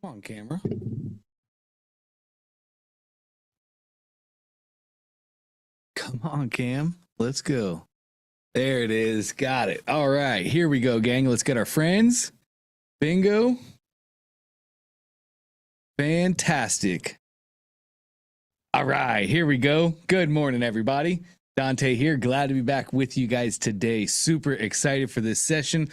Come on, camera. Come on, Cam. Let's go. There it is. Got it. All right. Here we go, gang. Let's get our friends. Bingo. Fantastic. All right. Here we go. Good morning, everybody. Dante here. Glad to be back with you guys today. Super excited for this session.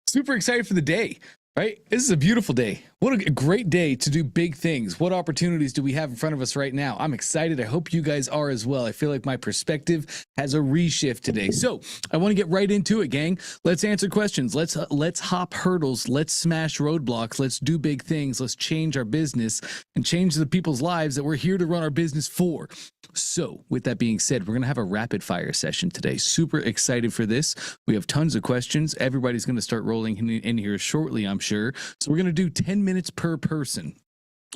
Super excited for the day. Right? This is a beautiful day. What a great day to do big things. What opportunities do we have in front of us right now? I'm excited. I hope you guys are as well. I feel like my perspective has a reshift today. So I want to get right into it, gang. Let's answer questions. Let's hop hurdles. Let's smash roadblocks. Let's do big things. Let's change our business and change the people's lives that we're here to run our business for. So with that being said, we're going to have a rapid fire session today. Super excited for this. We have tons of questions. Everybody's going to start rolling in here shortly, I'm sure. So we're going to do 10 minutes per person.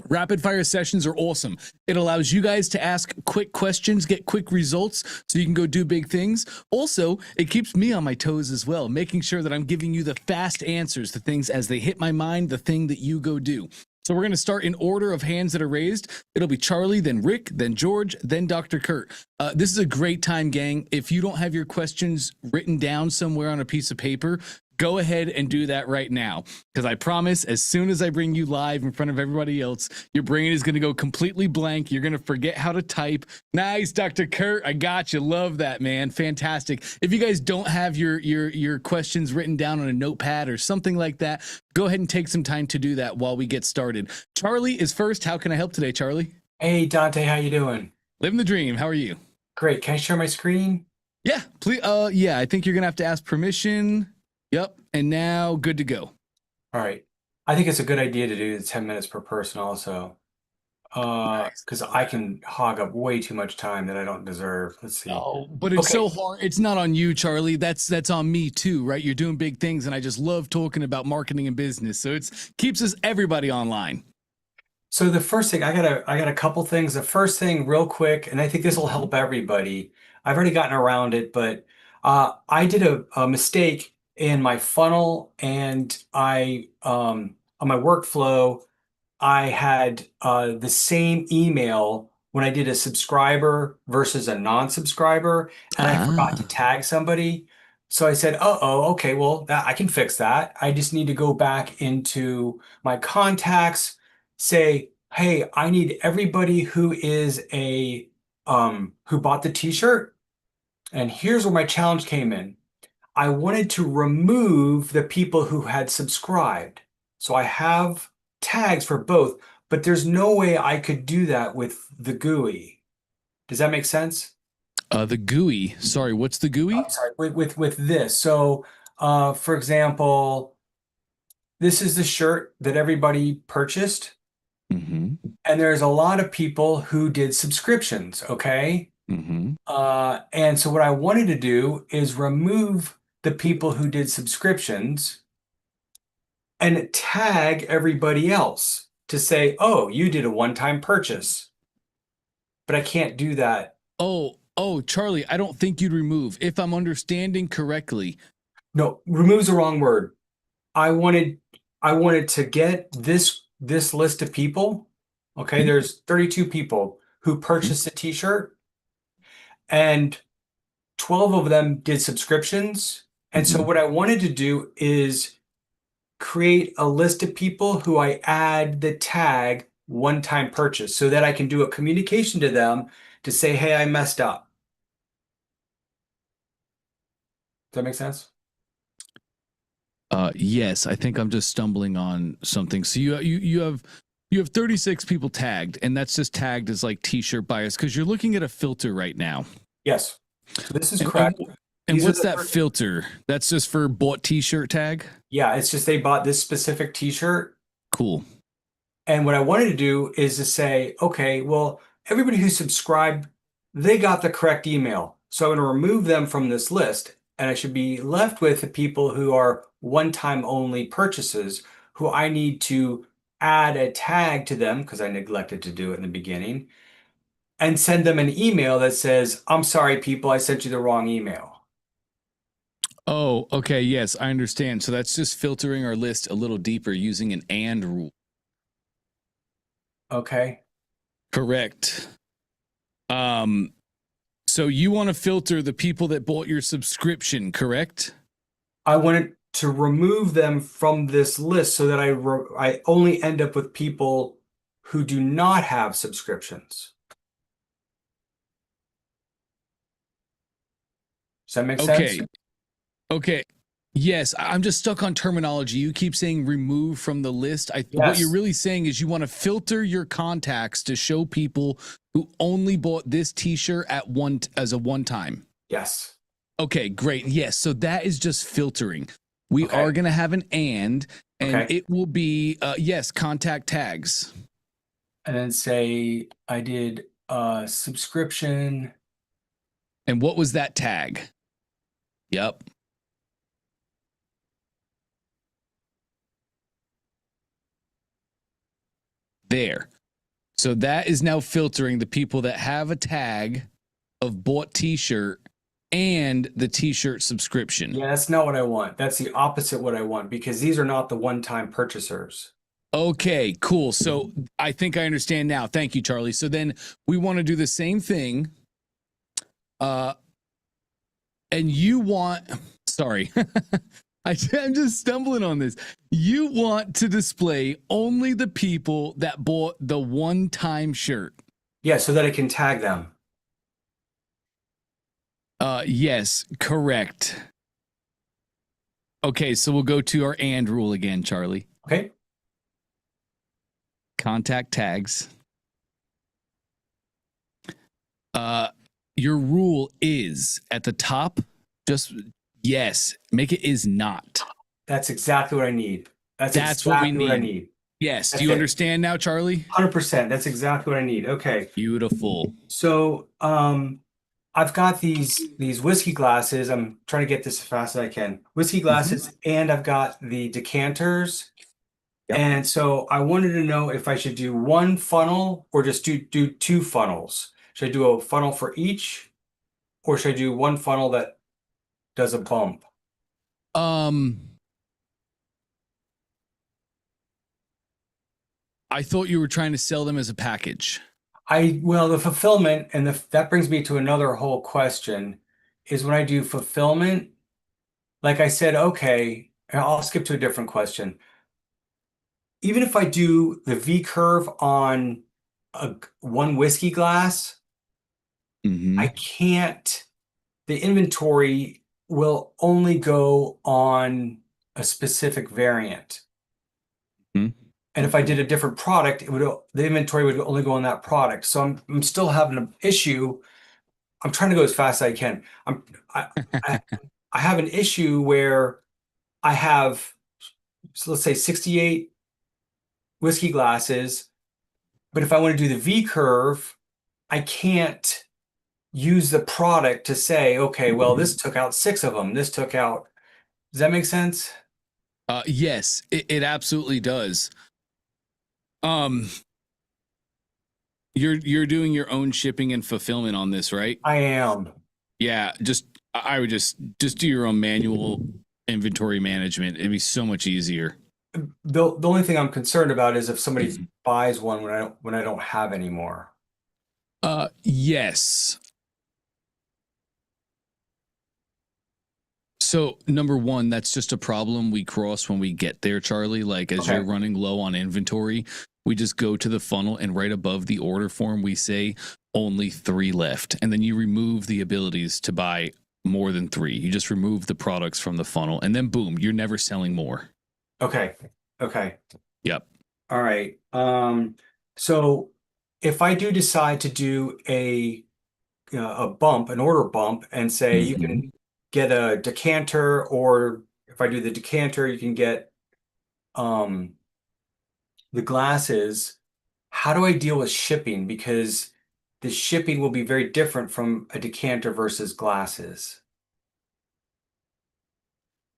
Rapid fire sessions are awesome. It allows you guys to ask quick questions, get quick results so you can go do big things. Also, it keeps me on my toes as well, making sure that I'm giving you the fast answers to things as they hit my mind, the thing that you go do. So we're going to start in order of hands that are raised. It'll be Charlie, then Rick, then George, then Dr. Kurt. This is a great time, gang. If you don't have your questions written down somewhere on a piece of paper, go ahead and do that right now, because I promise as soon as I bring you live in front of everybody else, your brain is going to go completely blank. You're going to forget how to type. Nice, Dr. Kurt. I got you. Love that, man. Fantastic. If you guys don't have your questions written down on a notepad or something like that, go ahead and take some time to do that while we get started. Charlie is first. How can I help today, Charlie? Hey, Dante, how you doing? Living the dream. How are you? Great. Can I share my screen? Yeah, please. Yeah, I think you're going to have to ask permission. Yep, and now good to go. All right. I think it's a good idea to do the 10 minutes per person also. Because I can hog up way too much time that I don't deserve. Let's see. Oh, but it's so hard. It's not on you, Charlie. That's on me too, right? You're doing big things, and I just love talking about marketing and business. So it keeps us everybody online. So the first thing, I got a couple things. The first thing, real quick, and I think this will help everybody. I've already gotten around it, but I did a mistake in my funnel, and I on my workflow, I had the same email when I did a subscriber versus a non-subscriber, and I forgot to tag somebody. So I said, uh-oh, okay, well, I can fix that. I just need to go back into my contacts, say, hey, I need everybody who is who bought the t-shirt. And here's where my challenge came in. I wanted to remove the people who had subscribed. So I have tags for both, but there's no way I could do that with the GUI. Does that make sense? The GUI. Sorry, what's the GUI? Oh, sorry, with this. So, for example, this is the shirt that everybody purchased. Mm-hmm. And there's a lot of people who did subscriptions, okay? Mm-hmm. And so what I wanted to do is remove the people who did subscriptions and tag everybody else to say, oh, you did a one-time purchase. But I can't do that. Oh, Charlie, I don't think you'd remove, if I'm understanding correctly. No, remove's the wrong word. I wanted to get this list of people. Okay, there's 32 people who purchased a t-shirt, and 12 of them did subscriptions. And so what I wanted to do is create a list of people who I add the tag one-time purchase so that I can do a communication to them to say, hey, I messed up. Does that make sense? Yes, I think I'm just stumbling on something. So you have 36 people tagged, and that's just tagged as like t-shirt buyers because you're looking at a filter right now. Yes. So this is correct. And what's that filter? That's just for bought t-shirt tag? Yeah, it's just they bought this specific t-shirt. Cool. And what I wanted to do is to say, okay, well, everybody who subscribed, they got the correct email. So I'm going to remove them from this list, and I should be left with the people who are one-time only purchases, who I need to add a tag to them because I neglected to do it in the beginning, and send them an email that says, I'm sorry, people, I sent you the wrong email. Oh, okay. Yes, I understand. So that's just filtering our list a little deeper using an and rule. Okay. Correct. So you want to filter the people that bought your subscription, correct? I wanted to remove them from this list so that I only end up with people who do not have subscriptions. Does that make sense? Okay. Yes, I'm just stuck on terminology. You keep saying remove from the list. What you're Yes. really saying is you want to filter your contacts to show people who only bought this t-shirt as a one time. Yes. Okay, great. Yes, so that is just filtering. We Okay. are going to have an and Okay. it will be yes, contact tags. And then say I did a subscription. And what was that tag? Yep. There. So that is now filtering the people that have a tag of bought t-shirt and the t-shirt subscription. Yeah, that's not what I want. That's the opposite what I want because these are not the one-time purchasers. Okay, cool. So I think I understand now. Thank you, Charlie. So then we want to do the same thing. And you want, sorry, I'm just stumbling on this. You want to display only the people that bought the one-time shirt. Yeah, so that I can tag them. Yes, correct. Okay, so we'll go to our and rule again, Charlie. Okay. Contact tags. Your rule is at the top, just yes, make it is not. That's exactly what I need. That's what exactly we what I need. need. Yes. That's Do you it. understand now, Charlie? 100%. That's exactly what I need. Okay. Beautiful. So, I've got these whiskey glasses. I'm trying to get this as fast as I can. Whiskey glasses, and I've got the decanters. Yep. And so I wanted to know if I should do one funnel or just do two funnels. Should I do a funnel for each, or should I do one funnel that does a bump? I thought you were trying to sell them as a package. Well, the fulfillment, and that brings me to another whole question, is when I do fulfillment, like I said, okay, I'll skip to a different question. Even if I do the V curve on one whiskey glass, I can't, the inventory will only go on a specific variant. And if I did a different product, the inventory would only go on that product. So I'm still having an issue. I'm trying to go as fast as I can. I have an issue where I have, so let's say 68 whiskey glasses, but if I want to do the V curve, I can't use the product to say, okay, well, this took out 6 of them. This took out. Does that make sense? Yes, it absolutely does. You're doing your own shipping and fulfillment on this, right? I am. Yeah, I would just do your own manual inventory management. It'd be so much easier. The only thing I'm concerned about is if somebody buys one when I don't have any more. Yes. So number one, that's just a problem we cross when we get there, Charlie. Like as you're running low on inventory, we just go to the funnel and right above the order form, we say only 3 left. And then you remove the abilities to buy more than 3. You just remove the products from the funnel and then boom, you're never selling more. Okay. Yep. All right. So if I do decide to do a bump, an order bump, and say you can get a decanter, or if I do the decanter, you can get the glasses. How do I deal with shipping? Because the shipping will be very different from a decanter versus glasses.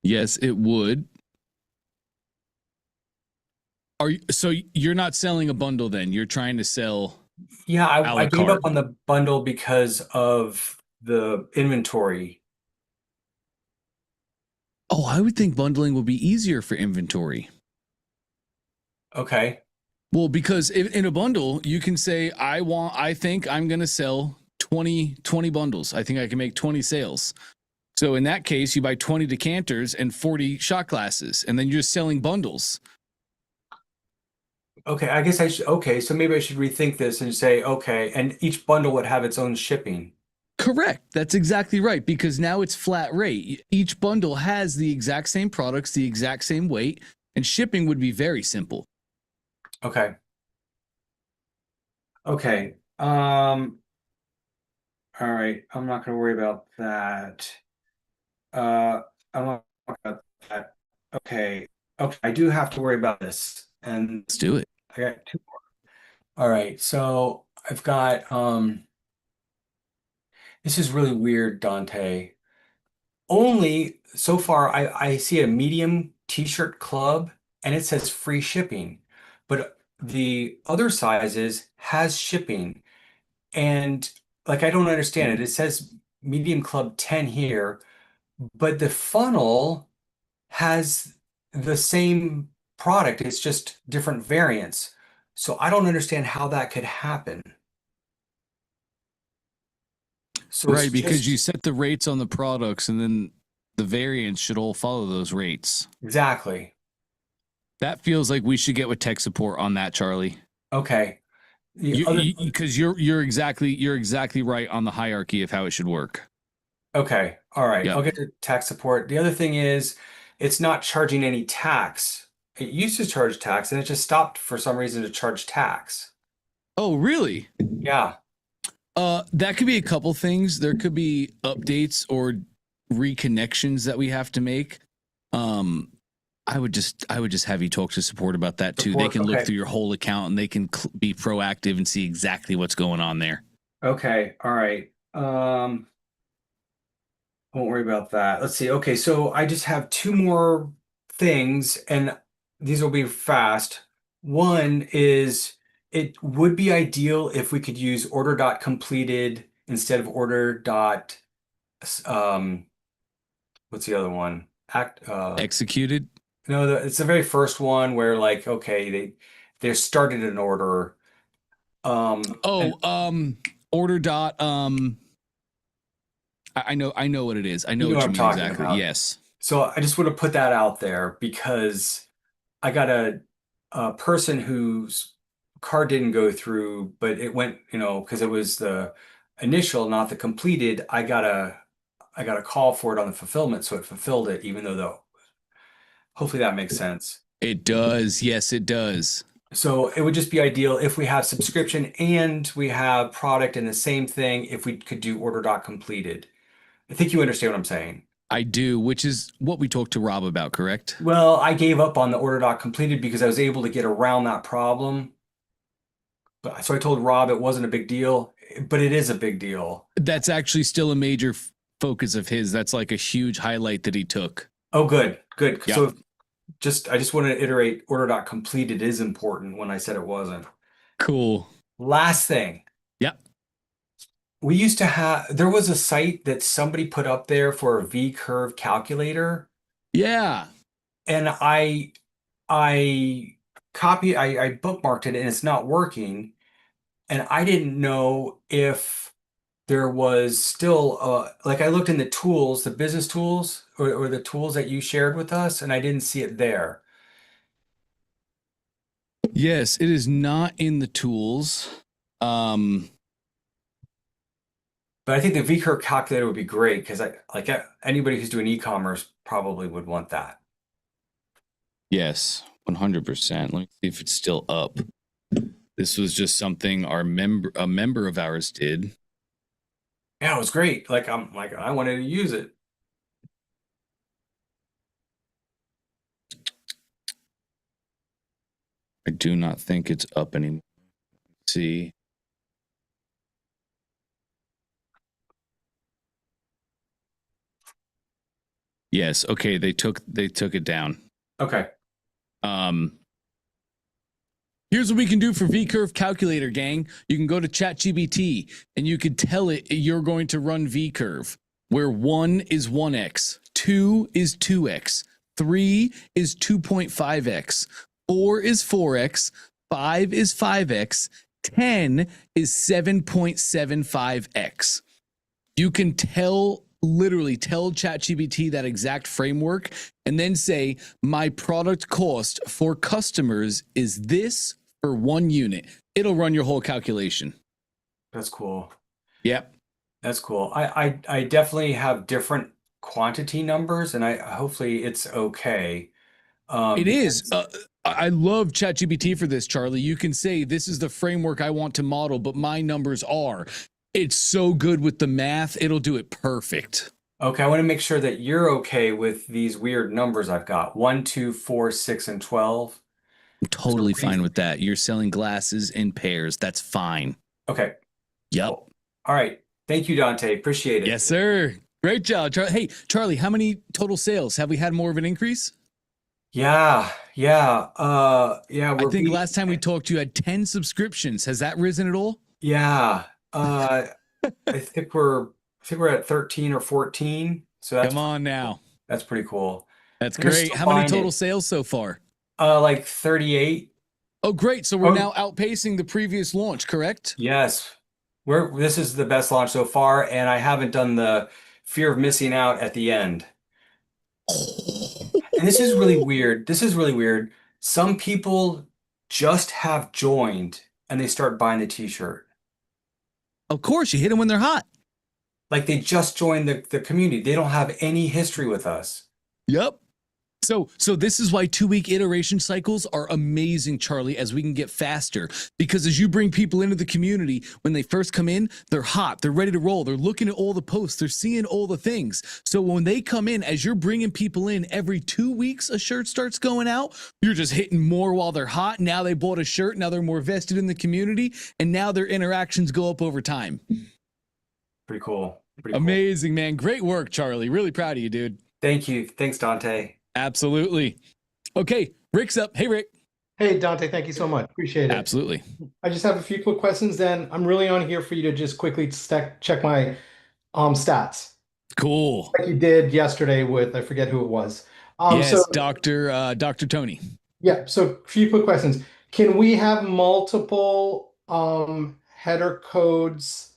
Yes, it would. So you're not selling a bundle then? You're trying to sell. Yeah, I gave up on the bundle because of the inventory. Oh, I would think bundling would be easier for inventory. Okay. Well, because in a bundle, you can say, I think I'm going to sell 20 bundles. I think I can make 20 sales. So in that case, you buy 20 decanters and 40 shot glasses, and then you're just selling bundles. Okay, I guess I should. Okay, so maybe I should rethink this and say, okay, and each bundle would have its own shipping. Correct. That's exactly right, because now it's flat rate. Each bundle has the exact same products, the exact same weight, and shipping would be very simple. Okay. Okay. All right. I'm not going to worry about that. I'm not about that. Okay. Okay. I do have to worry about this. And Let's do it. I got two more. All right. So I've got this is really weird, Dante. Only so far I see a medium t-shirt club and it says free shipping, but the other sizes has shipping. And like I don't understand it. It says medium club 10 here, but the funnel has the same product. It's just different variants. So I don't understand how that could happen. So it's Right, because you just set the rates on the products and then the variants should all follow those rates. exactly. That feels like we should get with tech support on that, Charlie. Okay. The other Because you're exactly right on the hierarchy of how it should work. Okay. All right. Yep. I'll get to tax support. The other thing is it's not charging any tax. It used to charge tax and it just stopped for some reason to charge tax. Oh, really? Yeah. That could be a couple things. There could be updates or reconnections that we have to make. I would just have you talk to support about that too. They Support, can look okay. through your whole account and they can be proactive and see exactly what's going on there. Okay. All right. I won't worry about that. Let's see. Okay, so I just have two more things, and these will be fast. One is it would be ideal if we could use order dot completed instead of order dot um what's the other one? Executed. No, it's the very first one where like okay, they started an order. And Oh, order dot. I know what it is. I know you know what what you I'm mean talking exactly. about. Yes. So I just want to put that out there because I got a person whose car didn't go through, but it went, because it was the initial, not the completed. I got a call for it on the fulfillment, so it fulfilled it, even though hopefully that makes sense. It does. Yes, it does. So it would just be ideal if we have subscription and we have product in the same thing, if we could do order dot completed. I think you understand what I'm saying. I do, which is what we talked to Rob about, correct? Well, I gave up on the order dot completed because I was able to get around that problem. But so I told Rob it wasn't a big deal, but it is a big deal. That's actually still a major focus of his. That's like a huge highlight that he took. Oh, good, good. Yeah. So I just want to iterate order dot completed is important when I said it wasn't. Cool. Last thing. Yeah. We used to there was a site that somebody put up there for a V-curve calculator, Yeah. and I bookmarked it and it's not working. And I didn't know if there was still like I looked in the tools, the business tools or the tools that you shared with us, and I didn't see it there. Yes, it is not in the tools. But I think the V-curve calculator would be great because anybody who's doing e-commerce probably would want that. Yes, 100%. Let me see if it's still up. This was just something a member of ours did. Yeah, it was great. I wanted to use it. I do not think it's up anymore. Let's see. Yes, okay, they took it down. Okay. Here's what we can do for V-curve calculator, gang. You can go to ChatGPT and you could tell it you're going to run V-curve, where 1 is 1x, 2 is 2x, 3 is 2.5x, 4 is 4x, 5 is 5x, 10 is 7.75x. You can literally tell ChatGPT that exact framework and then say, my product cost for customers is this for 1 unit. It'll run your whole calculation. That's cool. Yep. That's cool. I definitely have different quantity numbers, and hopefully it's okay. It is. Because I love ChatGPT for this, Charlie. You can say, this is the framework I want to model, but my numbers are. It's so good with the math. It'll do it perfect. okay, I want to make sure that you're okay with these weird numbers I've got. 1, 2, 4, 6, and 12. I'm totally fine with that. You're selling glasses in pairs. That's fine. Okay. Yep. Cool. All right. Thank you, Dante. Appreciate it. Yes, sir. Great job. Hey, Charlie, how many total sales? Have we had more of an increase? Yeah. I think last time we talked, you had 10 subscriptions. Has that risen at all? Yeah. I think we're at 13 or 14. So that's Come on now. That's pretty cool. That's And they're great. still How many buying total it. sales so far? Like 38. Oh, great. So we're now outpacing the previous launch, correct? Yes. This is the best launch so far, and I haven't done the fear of missing out at the end. And this is really weird. Some people just have joined and they start buying the t-shirt. Of course, you hit them when they're hot. Like they just joined the community. They don't have any history with us. Yep. So this is why 2-week iteration cycles are amazing, Charlie, as we can get faster. Because as you bring people into the community, when they first come in, they're hot, they're ready to roll, they're looking at all the posts, they're seeing all the things. So when they come in, as you're bringing people in, every 2 weeks a shirt starts going out, you're just hitting more while they're hot. Now they bought a shirt, now they're more vested in the community, and now their interactions go up over time. Pretty cool. Amazing, man. Great work, Charlie. Really proud of you, dude. Thank you. Thanks, Dante. Absolutely. Okay, Rick's up. Hey, Rick. Hey, Dante, thank you so much. Appreciate it. Absolutely. I just have a few quick questions, then I'm really on here for you to just quickly check my stats. Cool. Like you did yesterday with, I forget who it was. Yes, So, Dr. Tony. yeah, so a few quick questions. Can we have multiple header codes?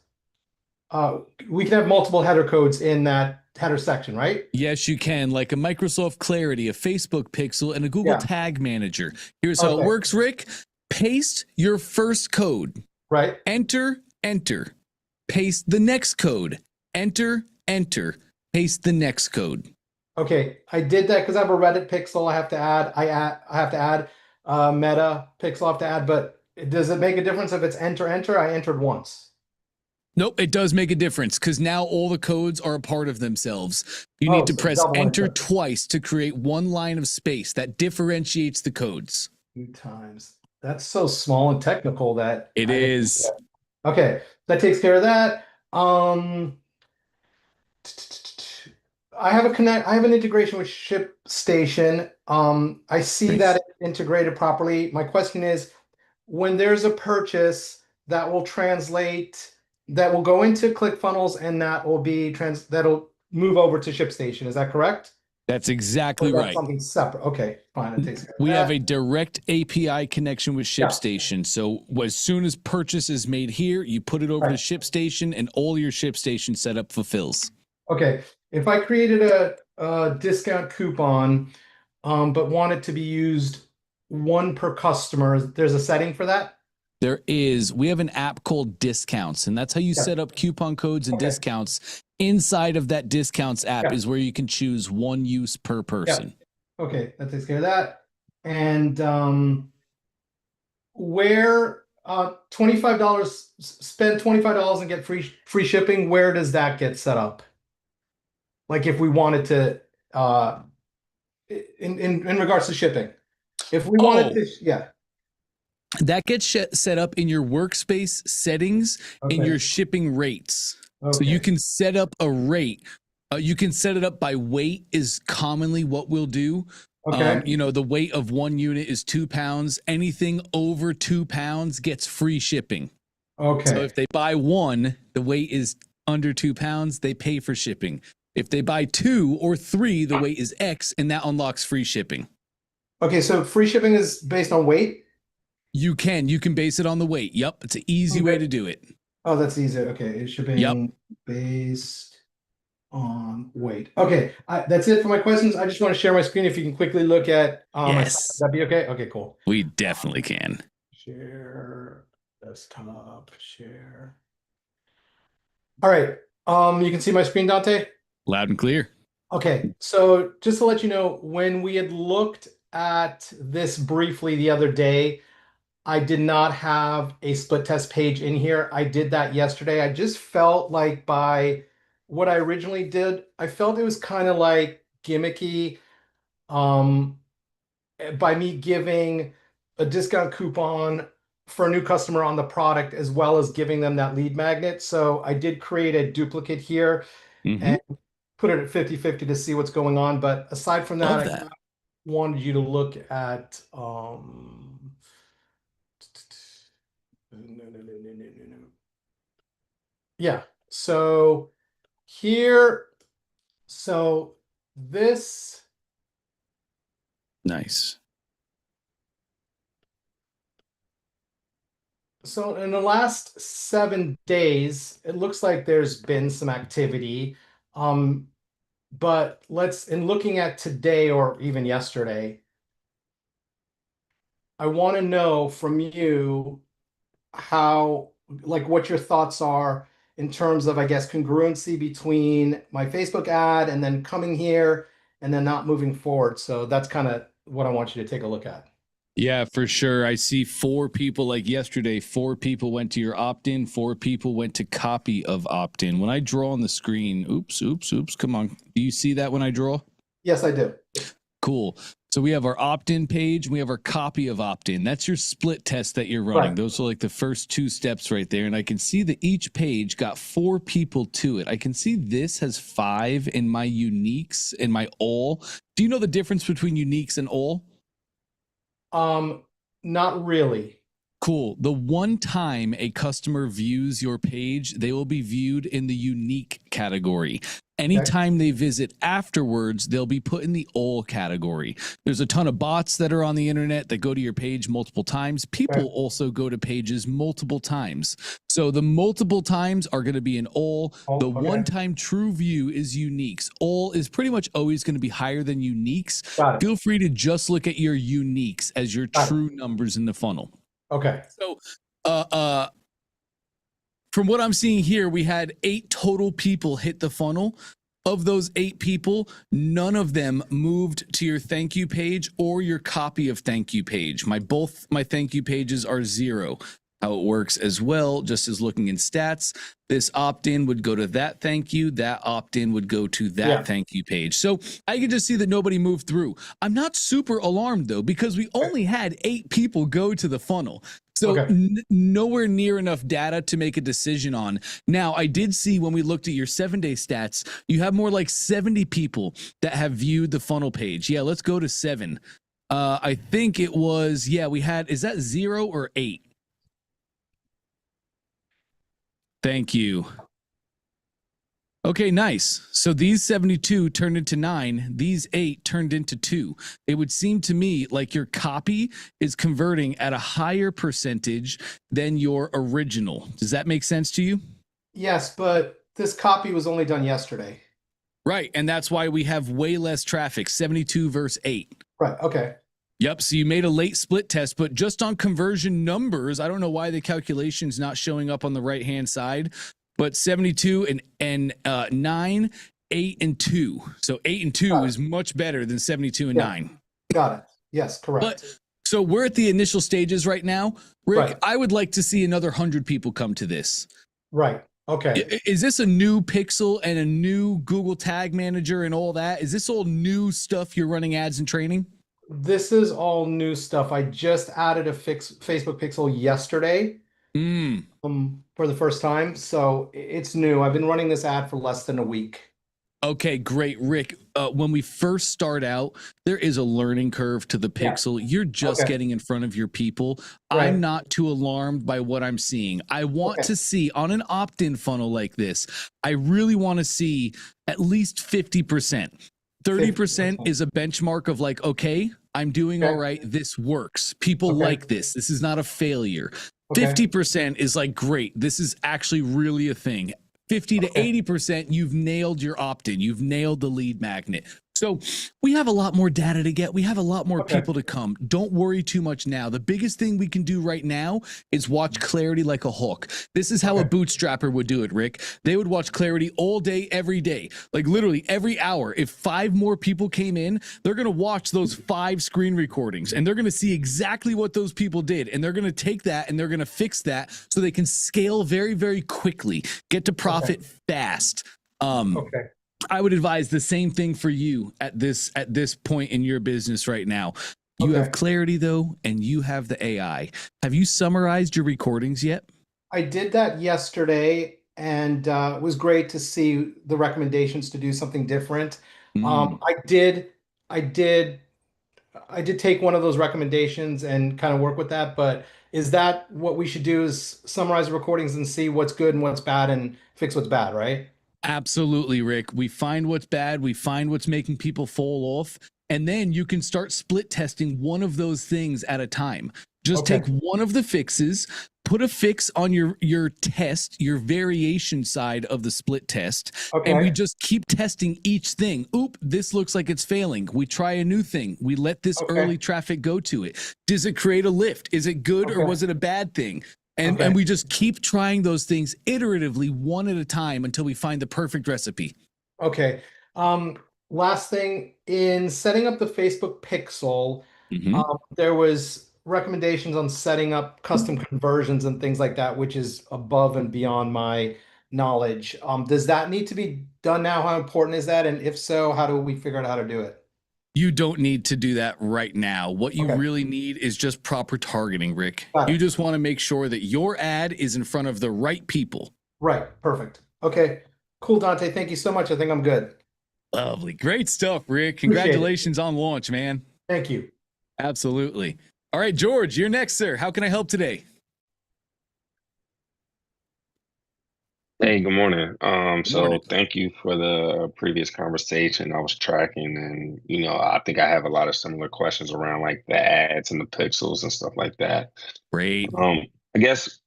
We can have multiple header codes in that header section, right? Yes, you can, like a Microsoft Clarity, a Facebook Pixel, and a Google Tag Manager. Here's how it works, Rick. Paste your first code. Right. Enter. Paste the next code. Enter. Paste the next code. Okay, I did that because I have a Reddit pixel I have to add. I have to add Meta pixel I have to add, but does it make a difference if it's enter? I entered once. Nope, it does make a difference because now all the codes are a part of themselves. You need to press enter twice to create one line of space that differentiates the codes. 2 times. That's so small and technical that it is. Okay, that takes care of that. I have an integration with ShipStation. I see that it's integrated properly. My question is, when there's a purchase that will translate, that will go into ClickFunnels and that will be that'll move over to ShipStation. Is that correct? That's exactly right. Something separate. Okay, fine. It takes care of we that. have a direct API connection with ShipStation. So as soon as purchase is made here, you put it over to ShipStation and all your ShipStation setup fulfills. Okay, if I created a discount coupon, but want it to be used one per customer, there's a setting for that? There is. We have an app called Discounts, and that's how you set up coupon codes and discounts. Inside of that Discounts app is where you can choose one use per person. Okay, that takes care of that. And where $25, spend $25 and get free shipping, where does that get set up? Like if we wanted to, in regards to shipping, if we wanted to, that gets set up in your workspace settings in your shipping rates. So you can set up a rate. You can set it up by weight is commonly what we'll do. You know, the weight of 1 unit is 2 pounds. Anything over 2 pounds gets free shipping. So if they buy 1, the weight is under 2 pounds, they pay for shipping. If they buy 2 or 3, the weight is X, and that unlocks free shipping. Okay, so free shipping is based on weight? You can base it on the weight. Yep. It's an easy way to do it. Oh, that's easy. Okay. Shipping based on weight. Okay. That's it for my questions. I just want to share my screen. If you can quickly look at my site, that'd be okay. Okay, cool. We definitely can. Share desktop, share. All right. You can see my screen, Dante? Loud and clear. Okay. So just to let you know, when we had looked at this briefly the other day, I did not have a split test page in here. I did that yesterday. I just felt like by what I originally did, I felt it was kind of like gimmicky. By me giving a discount coupon for a new customer on the product, as well as giving them that lead magnet. So I did create a duplicate here and put it at 50-50 to see what's going on. But aside from that, I wanted you to look at yeah. So here, so this. Nice. So in the last 7 days, it looks like there's been some activity. But in looking at today or even yesterday, I want to know from you what your thoughts are in terms of, I guess, congruency between my Facebook ad and then coming here and then not moving forward. So that's kind of what I want you to take a look at. Yeah, for sure. I see 4 people, like yesterday, 4 people went to your opt-in, 4 people went to copy of opt-in. When I draw on the screen, oops, come on. Do you see that when I draw? Yes, I do. Cool. So we have our opt-in page, we have our copy of opt-in. That's your split test that you're running. Right. Those are like the first 2 steps right there. And I can see that each page got 4 people to it. I can see this has 5 in my uniques and my all. Do you know the difference between uniques and all? Not really. Cool. The one time a customer views your page, they will be viewed in the unique category. Anytime they visit afterwards, they'll be put in the all category. There's a ton of bots that are on the internet that go to your page multiple times. People also go to pages multiple times. So the multiple times are going to be in all. The one-time true view is uniques. All is pretty much always going to be higher than uniques. Feel free to just look at your uniques as your true numbers in the funnel. Okay. So, from what I'm seeing here, we had 8 total people hit the funnel. Of those 8 people, none of them moved to your thank you page or your copy of thank you page. Both my thank you pages are 0. How it works as well, just as looking in stats, this opt-in would go to that thank you, that opt-in would go to that thank you page. So I can just see that nobody moved through. I'm not super alarmed though, because we only had 8 people go to the funnel. So nowhere near enough data to make a decision on. Now, I did see when we looked at your 7-day stats, you have more like 70 people that have viewed the funnel page. Yeah, let's go to 7. I think it was, we had, is that 0 or 8? Thank you. Okay, nice. So these 72 turned into 9. These 8 turned into 2. It would seem to me like your copy is converting at a higher percentage than your original. Does that make sense to you? Yes, but this copy was only done yesterday. Right, and that's why we have way less traffic, 72 versus 8. Right, okay. Yep, so you made a late split test, but just on conversion numbers, I don't know why the calculation's not showing up on the right-hand side, but 72 and 9, 8 and 2. So 8 and 2 is much better than 72 and 9. Got it. Yes, correct. But, so we're at the initial stages right now. Rick, I would like to see another 100 people come to this. Right. Okay. Is this a new pixel and a new Google Tag Manager and all that? Is this all new stuff you're running ads and training? This is all new stuff. I just added a Facebook pixel yesterday for the first time. So it's new. I've been running this ad for less than a week. Okay, great. Rick, when we first start out, there is a learning curve to the pixel. You're just getting in front of your people. I'm not too alarmed by what I'm seeing. I want to see on an opt-in funnel like this, I really want to see at least 50%. 30% is a benchmark of like, okay, I'm doing all right. This works. People like this. This is not a failure. 50% is like, great. This is actually really a thing. 50 to 80%, you've nailed your opt-in. You've nailed the lead magnet. So we have a lot more data to get. We have a lot more people to come. Don't worry too much now. The biggest thing we can do right now is watch clarity like a hawk. This is how a bootstrapper would do it, Rick. They would watch clarity all day, every day, like literally every hour. If 5 more people came in, they're going to watch those 5 screen recordings and they're going to see exactly what those people did. And they're going to take that and they're going to fix that so they can scale very, very quickly, get to profit fast. I would advise the same thing for you at this point in your business right now. You have clarity though, and you have the AI. Have you summarized your recordings yet? I did that yesterday, and it was great to see the recommendations to do something different. I did take one of those recommendations and kind of work with that, but is that what we should do, is summarize the recordings and see what's good and what's bad and fix what's bad, right? Absolutely, Rick. We find what's bad. We find what's making people fall off. And then you can start split testing one of those things at a time. Just take one of the fixes, put a fix on your test, your variation side of the split test. And we just keep testing each thing. Oop, this looks like it's failing. We try a new thing. We let this early traffic go to it. Does it create a lift? Is it good or was it a bad thing? And we just keep trying those things iteratively, one at a time, until we find the perfect recipe. Okay. Last thing, in setting up the Facebook pixel, there was recommendations on setting up custom conversions and things like that, which is above and beyond my knowledge. Does that need to be done now? How important is that? And if so, how do we figure out how to do it? You don't need to do that right now. What you really need is just proper targeting, Rick. You just want to make sure that your ad is in front of the right people. Right. Perfect. Okay. Cool, Dante. Thank you so much. I think I'm good. Lovely. Great stuff, Rick. Congratulations on launch, man. Thank you. Absolutely. All right, George, you're next, sir. How can I help today? Hey, good morning. So thank you for the previous conversation. I was tracking, and I think I have a lot of similar questions around like the ads and the pixels and stuff like that. Great. I guess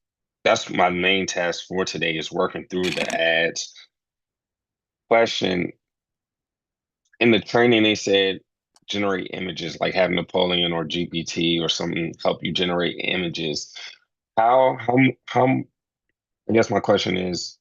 that's my main task for today, is working through the ads. Question: in the training, they said generate images, like have Napoleon or GPT or something help you generate images. How? I guess my question is,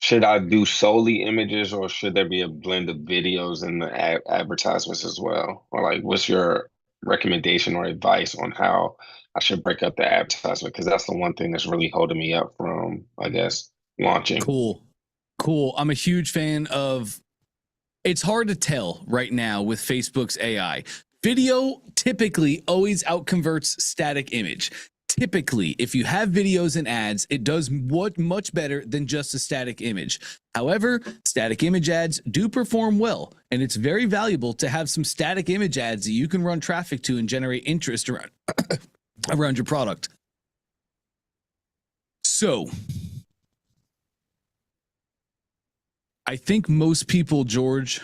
should I do solely images, or should there be a blend of videos in the advertisements as well? Or like, what's your recommendation or advice on how I should break up the advertisement? Because that's the one thing that's really holding me up from, I guess, launching. Cool. I'm a huge fan of. It's hard to tell right now with Facebook's AI. Video typically always outconverts static image. Typically, if you have videos and ads, it does much better than just a static image. However, static image ads do perform well, and it's very valuable to have some static image ads that you can run traffic to and generate interest around your product. So, I think most people, George,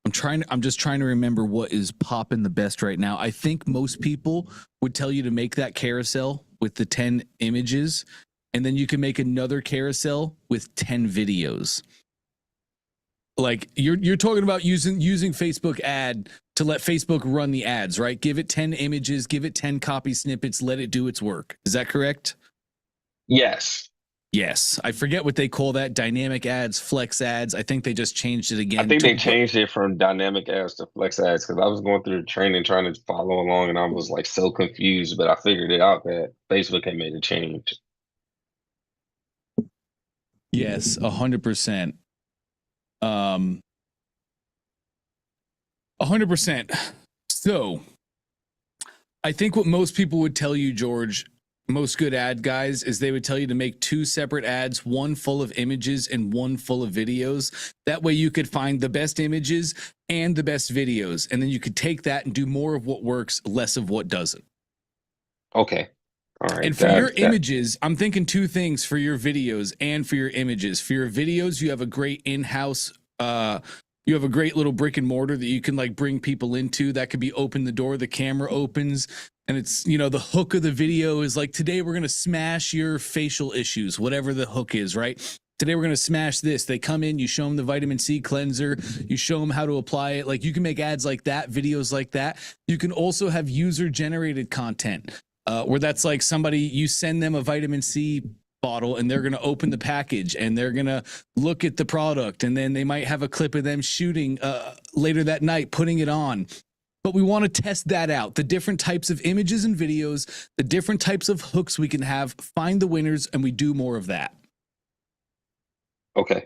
I'm just trying to remember what is popping the best right now. I think most people would tell you to make that carousel with the 10 images, and then you can make another carousel with 10 videos. Like you're talking about using Facebook ad to let Facebook run the ads, right? Give it 10 images, give it 10 copy snippets, let it do its work. Is that correct? Yes. Yes. I forget what they call that. Dynamic ads, flex ads. I think they just changed it again. I think they changed it from dynamic ads to flex ads, because I was going through the training trying to follow along, and I was like so confused, but I figured it out that Facebook had made a change. Yes, 100%. 100%. So I think what most people would tell you, George, most good ad guys, is they would tell you to make 2 separate ads, one full of images and one full of videos. That way you could find the best images and the best videos. And then you could take that and do more of what works, less of what doesn't. Okay. All right, And for your that images, I'm thinking two things for your videos and for your images. For your videos, you have a great in-house, you have a great little brick and mortar that you can like bring people into. That could be open the door, the camera opens, and it's, you know, the hook of the video is like, today we're going to smash your facial issues, whatever the hook is, right? Today we're going to smash this. They come in, you show them the vitamin C cleanser, you show them how to apply it. Like, you can make ads like that, videos like that. You can also have user generated content. Where that's like somebody, you send them a vitamin C bottle and they're going to open the package and they're going to look at the product, and then they might have a clip of them shooting later that night, putting it on. But we want to test that out, the different types of images and videos, the different types of hooks we can have, find the winners, and we do more of that. okay.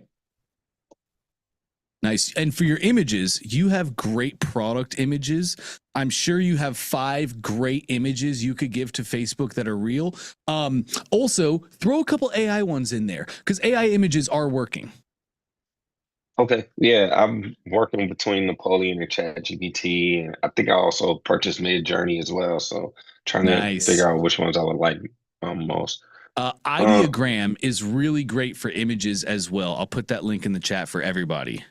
Nice. And for your images, you have great product images. I'm sure you have 5 great images you could give to Facebook that are real. Also, throw a couple AI ones in there, because AI images are working. Okay, yeah, I'm working between Napoleon and ChatGPT, and I think I also purchased Mid-Journey as well. So trying to Nice. figure out which ones I would like most. Ideogram is really great for images as well. I'll put that link in the chat for everybody.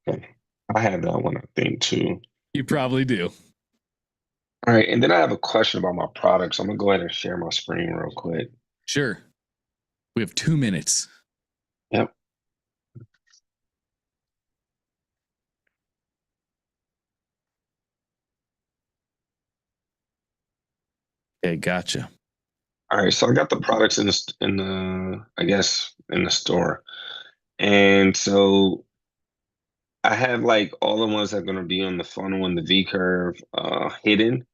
Okay. I have that one, I think, too. You probably do. All right, and then I have a question about my products. I'm gonna go ahead and share my screen real quick. Sure. We have 2 minutes. Yep. Okay, gotcha. All right, so I got the products in the I guess in the store, and so I have like all the ones that are gonna be on the funnel and the V curve hidden.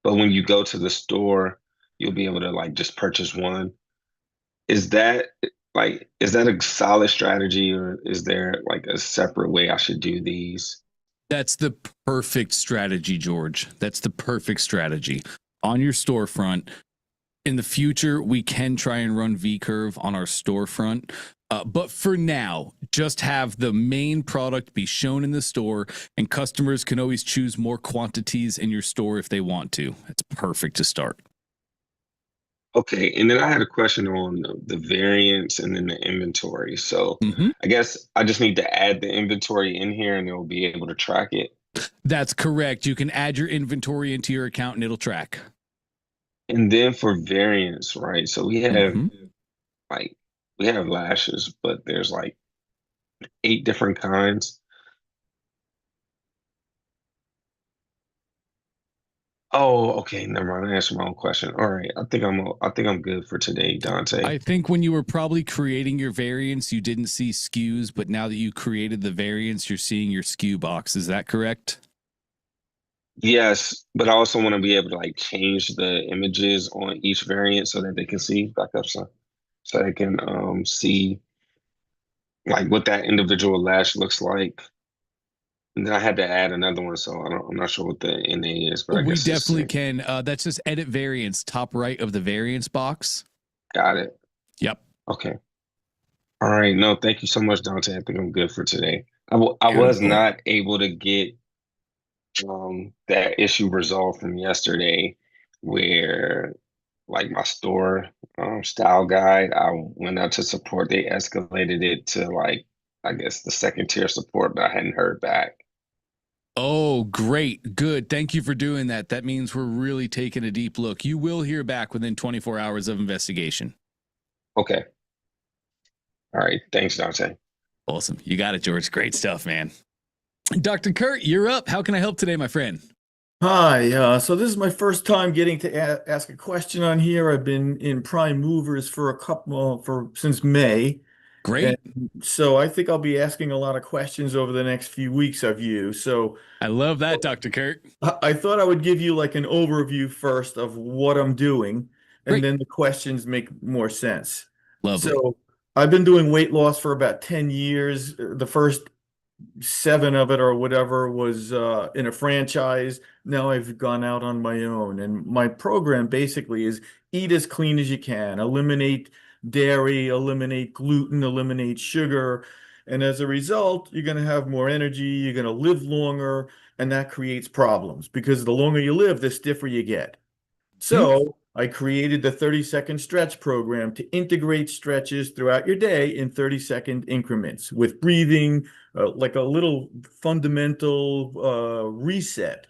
But when you go to the store, you'll be able to like just purchase one. Is that is that a solid strategy, or is there like a separate way I should do these? That's the perfect strategy, George. That's the perfect strategy. On your storefront, in the future, we can try and run V-curve on our storefront. But for now, just have the main product be shown in the store, and customers can always choose more quantities in your store if they want to. It's perfect to start. Okay, and then I had a question on the variance and then the inventory. So I guess I just need to add the inventory in here and it'll be able to track it. That's correct. You can add your inventory into your account and it'll track. And then for variance, right? So we have Mhm. like we have lashes, but there's like 8 different kinds. Oh, okay, never mind. I answered my own question. All right, I think I'm good for today, Dante. I think when you were probably creating your variants, you didn't see SKUs, but now that you created the variants, you're seeing your SKU box. Is that correct? Yes, but I also want to be able to like change the images on each variant so that they can see back up so they can see like what that individual lash looks like. And then I had to add another one, so I'm not sure what the NA is, but I We guess it's definitely can. That's just edit variants, top right of the variants box. got it. Yep. Okay. All right. No, thank you so much, Dante. I think I'm good for today. I was not able to get that issue resolved from yesterday where like my store style guide, I went out to support, they escalated it to like I guess the second tier support, but I hadn't heard back. Oh, great. Good. Thank you for doing that. That means we're really taking a deep look. You will hear back within 24 hours of investigation. Okay. All right. Thanks, Dante. Awesome. You got it, George. Great stuff, man. Dr. Kurt, you're up. How can I help today, my friend? Hi, so this is my first time getting to ask a question on here. I've been in Prime Movers for since May. Great. And so I think I'll be asking a lot of questions over the next few weeks of you. So I love that, Dr. Kurt. I thought I would give you like an overview first of what I'm doing, and Great. then the questions make more sense. Lovely. So I've been doing weight loss for about 10 years. The first 7 of it or whatever was in a franchise. Now I've gone out on my own, and my program basically is eat as clean as you can, eliminate dairy, eliminate gluten, eliminate sugar, and as a result, you're going to have more energy, you're going to live longer, and that creates problems because the longer you live, the stiffer you get. So I created the 30-second stretch program to integrate stretches throughout your day in 30-second increments with breathing, like a little fundamental reset.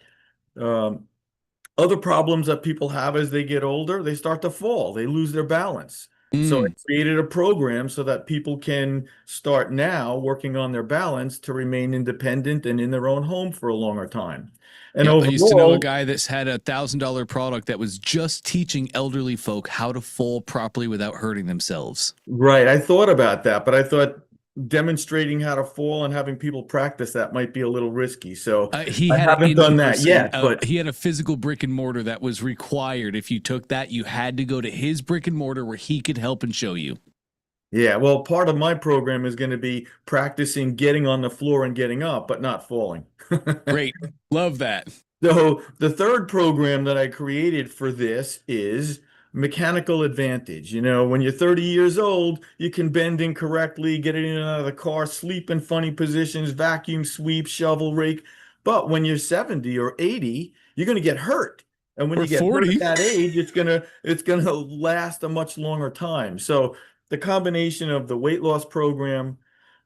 Other problems that people have as they get older, they start to fall, they lose their balance. So I created a program so that people can start now working on their balance to remain independent and in their own home for a longer time. And Yep, I used to know a overall, guy that's had a $1,000 product that was just teaching elderly folk how to fall properly without hurting themselves. right, I thought about that, but I thought demonstrating how to fall and having people practice that might be a little risky. So He I had haven't done that yet, but he had a physical brick and mortar that was required. If you took that, you had to go to his brick and mortar where he could help and show you. yeah, well, part of my program is going to be practicing getting on the floor and getting up, but not falling. Great. Love that. So the third program that I created for this is mechanical advantage. You know, when you're 30 years old, you can bend incorrectly, get in and out of the car, sleep in funny positions, vacuum, sweep, shovel, rake. But when you're 70 or 80, you're going to get hurt. And when Or you get 40. hurt at that age, it's gonna last a much longer time. So the combination of the weight loss program,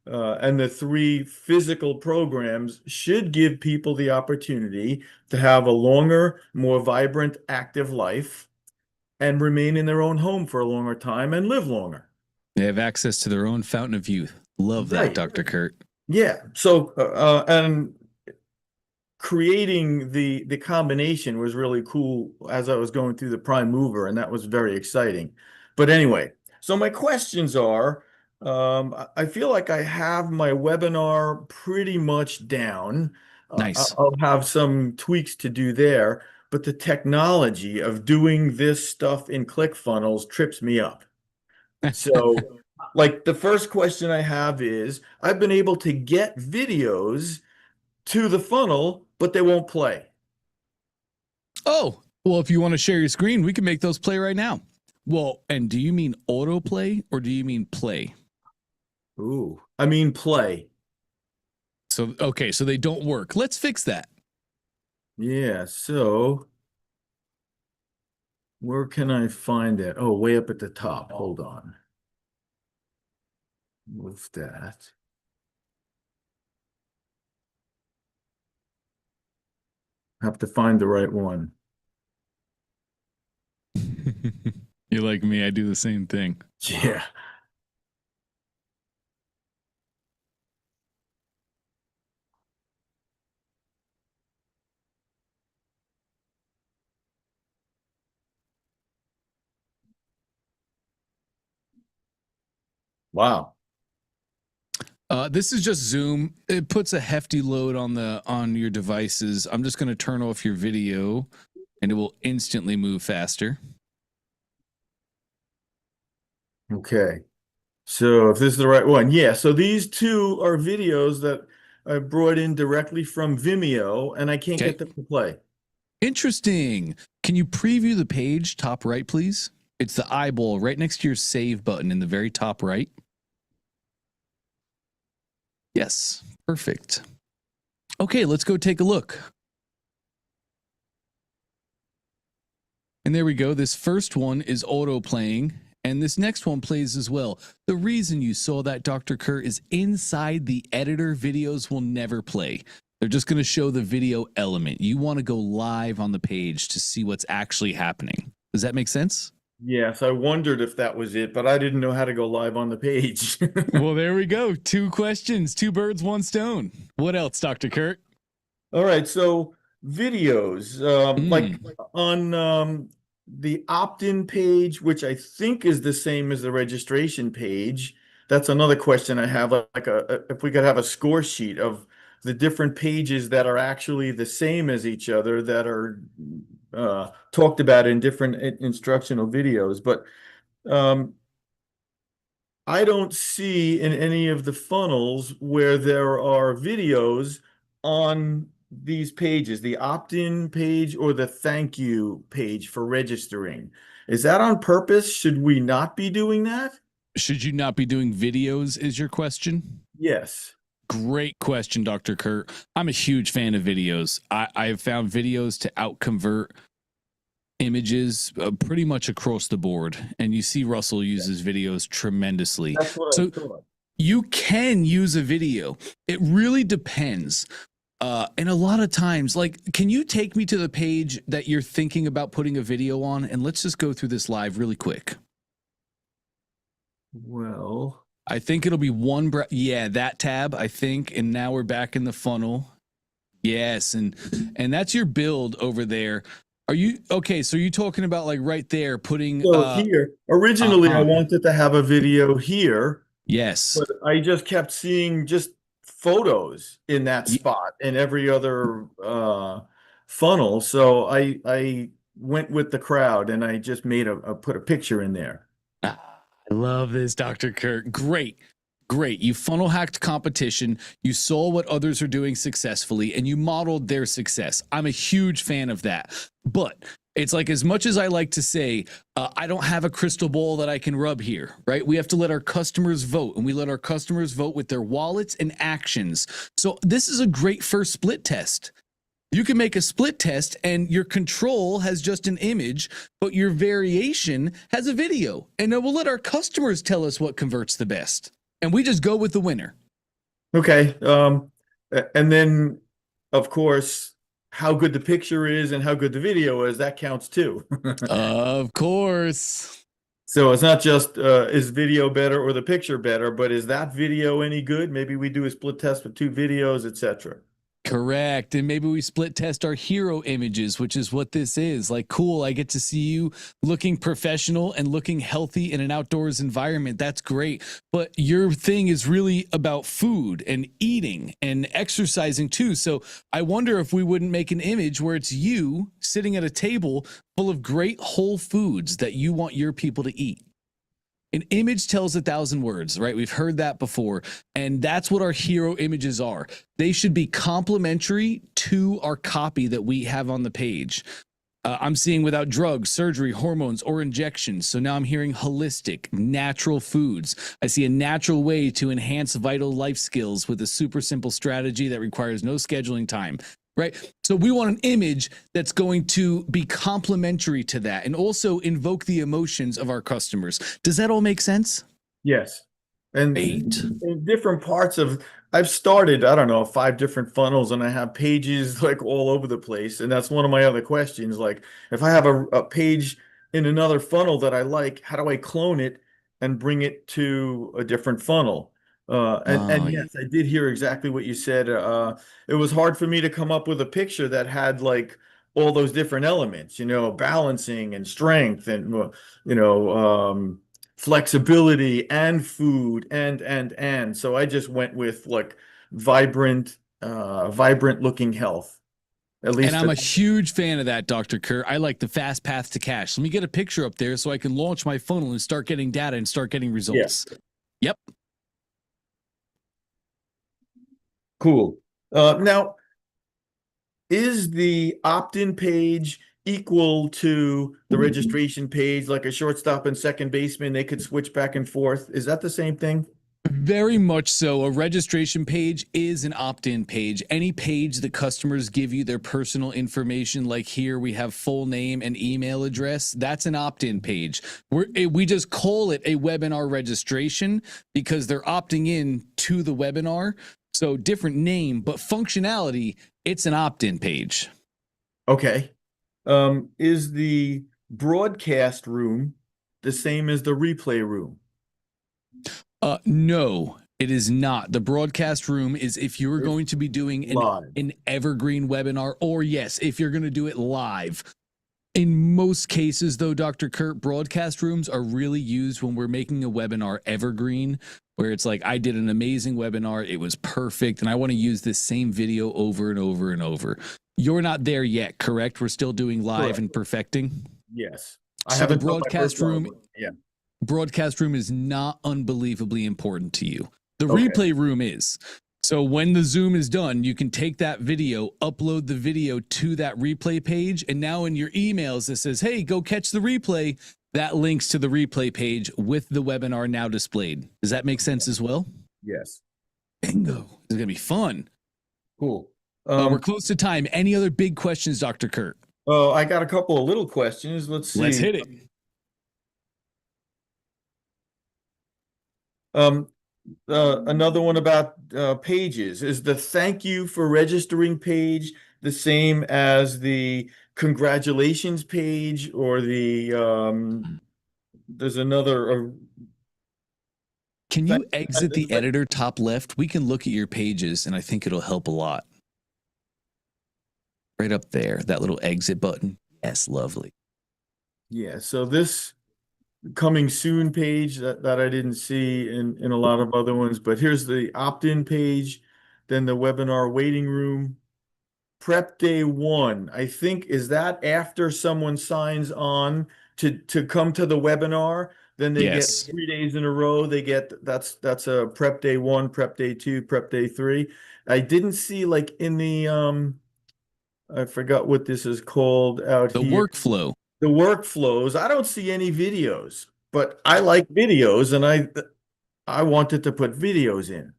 and the 3 physical programs should give people the opportunity to have a longer, more vibrant, active life and remain in their own home for a longer time and live longer. They have access to their own fountain of youth. Love that, Right. Dr. Kurt. Yeah. So, and creating the combination was really cool as I was going through the prime mover, and that was very exciting. But anyway, so my questions are, I feel like I have my webinar pretty much down. Nice. I'll have some tweaks to do there, but the technology of doing this stuff in ClickFunnels trips me up. So, like the first question I have is, I've been able to get videos to the funnel, but they won't play. Oh, well, if you want to share your screen, we can make those play right now. Well, and do you mean autoplay or do you mean play? Ooh, I mean play. So, okay, so they don't work. Let's fix that. Yeah, so where can I find it? Oh, way up at the top. Hold on. Move that. Have to find the right one. You're like me, I do the same thing. Yeah. Wow. This is just Zoom. It puts a hefty load on your devices. I'm just going to turn off your video and it will instantly move faster. Okay. So if this is the right one, yeah. So these 2 are videos that I brought in directly from Vimeo, and I can't get them to play. Interesting. Can you preview the page top right, please? It's the eyeball right next to your save button in the very top right. Yes, perfect. Okay, let's go take a look. And there we go. This first one is auto playing, and this next one plays as well. The reason you saw that, Dr. Kurt, is inside the editor, videos will never play. They're just going to show the video element. You want to go live on the page to see what's actually happening. Does that make sense? Yes, I wondered if that was it, but I didn't know how to go live on the page. Well, there we go. 2 questions, 2 birds, 1 stone. What else, Dr. Kurt? All right, so videos, like on the opt-in page, which I think is the same as the registration page. That's another question I have, like if we could have a score sheet of the different pages that are actually the same as each other that are talked about in different instructional videos. But I don't see in any of the funnels where there are videos on these pages, the opt-in page or the thank you page for registering. Is that on purpose? Should we not be doing that? Should you not be doing videos is your question? Yes. Great question, Dr. Kurt. I'm a huge fan of videos. I have found videos to outconvert images pretty much across the board. And you see Russell uses videos tremendously. That's what I thought. You can use a video. It really depends. And a lot of times, like, can you take me to the page that you're thinking about putting a video on? And let's just go through this live really quick. Well, I think it'll be yeah, that tab, I think. And now we're back in the funnel. Yes. And that's your build over there. Are you okay? So you're talking about like right there putting here, originally I wanted to have a video here. Yes. But I just kept seeing just photos in that spot and every other funnel. So I went with the crowd and I just made put a picture in there. I love this, Dr. Kurt. Great. You funnel hacked competition. You saw what others are doing successfully and you modeled their success. I'm a huge fan of that. But it's like, as much as I like to say, I don't have a crystal ball that I can rub here, right? We have to let our customers vote, and we let our customers vote with their wallets and actions. So this is a great first split test. You can make a split test and your control has just an image, but your variation has a video. And then we'll let our customers tell us what converts the best. And we just go with the winner. Okay. And then, of course, how good the picture is and how good the video is, that counts too. Of course. So it's not just is video better or the picture better, but is that video any good? Maybe we do a split test with 2 videos, etc. Correct. And maybe we split test our hero images, which is what this is. Like, cool, I get to see you looking professional and looking healthy in an outdoors environment. That's great. But your thing is really about food and eating and exercising too. So I wonder if we wouldn't make an image where it's you sitting at a table full of great whole foods that you want your people to eat. An image tells 1,000 words, right? We've heard that before. And that's what our hero images are. They should be complementary to our copy that we have on the page. I'm seeing without drugs, surgery, hormones, or injections. So now I'm hearing holistic, natural foods. I see a natural way to enhance vital life skills with a super simple strategy that requires no scheduling time. Right. So we want an image that's going to be complementary to that and also invoke the emotions of our customers. Does that all make sense? Yes. And Great. in different parts of, I've started, I don't know, 5 different funnels and I have pages like all over the place. And that's one of my other questions. Like, if I have a page in another funnel that I like, how do I clone it and bring it to a different funnel? And yes, I did hear exactly what you said. It was hard for me to come up with a picture that had like all those different elements, balancing and strength and, flexibility and food and. So I just went with like vibrant looking health. At least. And I'm a huge fan of that, Dr. Kerr. I like the fast path to cash. Let me get a picture up there so I can launch my funnel and start getting data and start getting results. Yeah. Yep. Cool. Now, is the opt-in page equal to the registration page, like a shortstop and second baseman? They could switch back and forth. Is that the same thing? Very much so. A registration page is an opt-in page. Any page that customers give you their personal information, like here we have full name and email address, that's an opt-in page. We just call it a webinar registration because they're opting in to the webinar. So different name, but functionality, it's an opt-in page. Okay. Is the broadcast room the same as the replay room? No, it is not. The broadcast room is if you're going to be doing an evergreen webinar, or yes, if you're going to do it live. In most cases, though, Dr. Kurt, broadcast rooms are really used when we're making a webinar evergreen, where it's like, I did an amazing webinar, it was perfect, and I want to use this same video over and over and over. You're not there yet, correct? We're still doing live and perfecting? Yes. So the broadcast room, broadcast room is not unbelievably important to you. The replay room is. So when the Zoom is done, you can take that video, upload the video to that replay page, and now in your emails it says, hey, go catch the replay. That links to the replay page with the webinar now displayed. Does that make sense as well? Yes. Bingo. This is going to be fun. Cool. We're close to time. Any other big questions, Dr. Kurt? Oh, I got a couple of little questions. Let's see. Let's hit it. Another one about pages. Is the thank you for registering page the same as the congratulations page, or there's another Can you thank- exit the editor top left? We can look at your pages and I think it'll help a lot. Right up there, that little exit button. Yes, lovely. Yeah, so this coming soon page that I didn't see in a lot of other ones, but here's the opt-in page, then the webinar waiting room. Prep day 1, I think, is that after someone signs on to come to the webinar, then they Yes. get 3 days in a row. They get that's a prep day 1, prep day 2, prep day 3. I didn't see like in the I forgot what this is called out The here. workflow. The workflows. I don't see any videos, but I like videos, and I wanted to put videos in.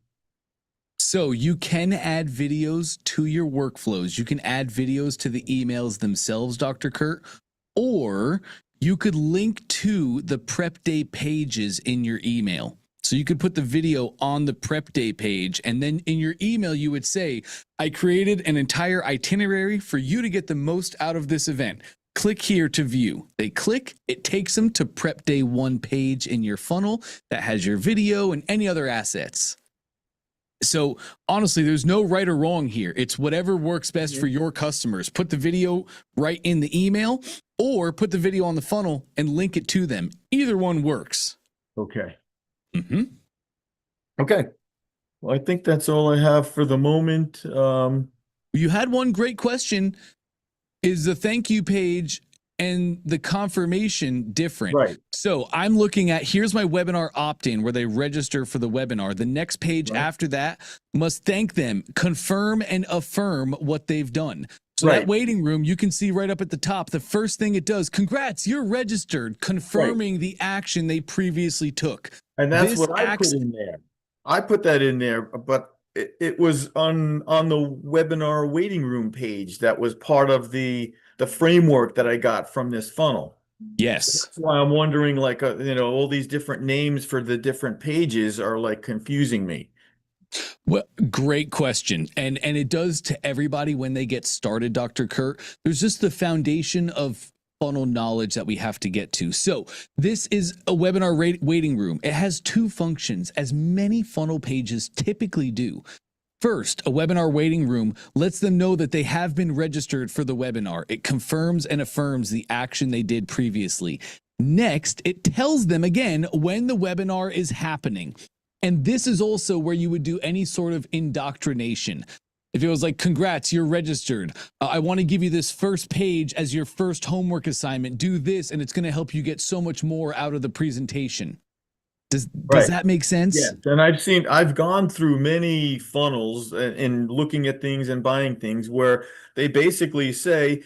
So you can add videos to your workflows. You can add videos to the emails themselves, Dr. Kurt, or you could link to the prep day pages in your email. So you could put the video on the prep day page, and then in your email, you would say, I created an entire itinerary for you to get the most out of this event. Click here to view. They click, it takes them to prep day 1 page in your funnel that has your video and any other assets. So honestly, there's no right or wrong here. It's whatever works best for your customers. Put the video right in the email or put the video on the funnel and link it to them. Either one works. Okay. Mm-hmm. Okay. Well, I think that's all I have for the moment. You had one great question. Is the thank you page and the confirmation different? Right. So I'm looking at, here's my webinar opt-in where they register for the webinar. The next page after that must thank them, confirm and affirm what they've done. So that waiting room, you can see right up at the top, the first thing it does, congrats, you're registered, confirming the action they previously took. And that's what I put in there. I put that in there, but it was on the webinar waiting room page that was part of the framework that I got from this funnel. Yes. So that's why I'm wondering, like, all these different names for the different pages are like confusing me. Well, great question. And it does to everybody when they get started, Dr. Kurt. There's just the foundation of funnel knowledge that we have to get to. So this is a webinar waiting room. It has 2 functions, as many funnel pages typically do. First, a webinar waiting room lets them know that they have been registered for the webinar. It confirms and affirms the action they did previously. Next, it tells them again when the webinar is happening. And this is also where you would do any sort of indoctrination. If it was like, congrats, you're registered. I want to give you this first page as your first homework assignment. Do this, and it's going to help you get so much more out of the presentation. Does that make sense? Yes, and I've gone through many funnels and looking at things and buying things where they basically say,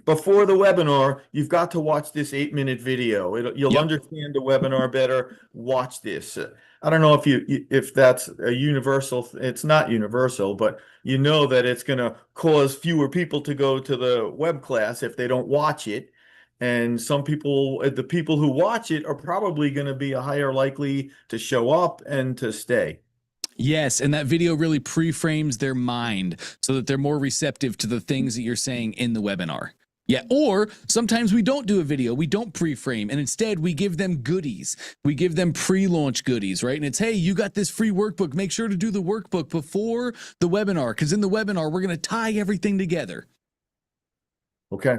before the webinar, you've got to watch this 8-minute video. You'll understand the webinar better. Watch this. I don't know if that's a universal. It's not universal, but you know that it's going to cause fewer people to go to the web class if they don't watch it. And some people, the people who watch it, are probably going to be a higher likely to show up and to stay. Yes, and that video really pre-frames their mind so that they're more receptive to the things that you're saying in the webinar. Yeah, or sometimes we don't do a video, we don't pre-frame, and instead we give them goodies. We give them pre-launch goodies, right? And it's, hey, you got this free workbook. Make sure to do the workbook before the webinar, because in the webinar, we're going to tie everything together. Okay.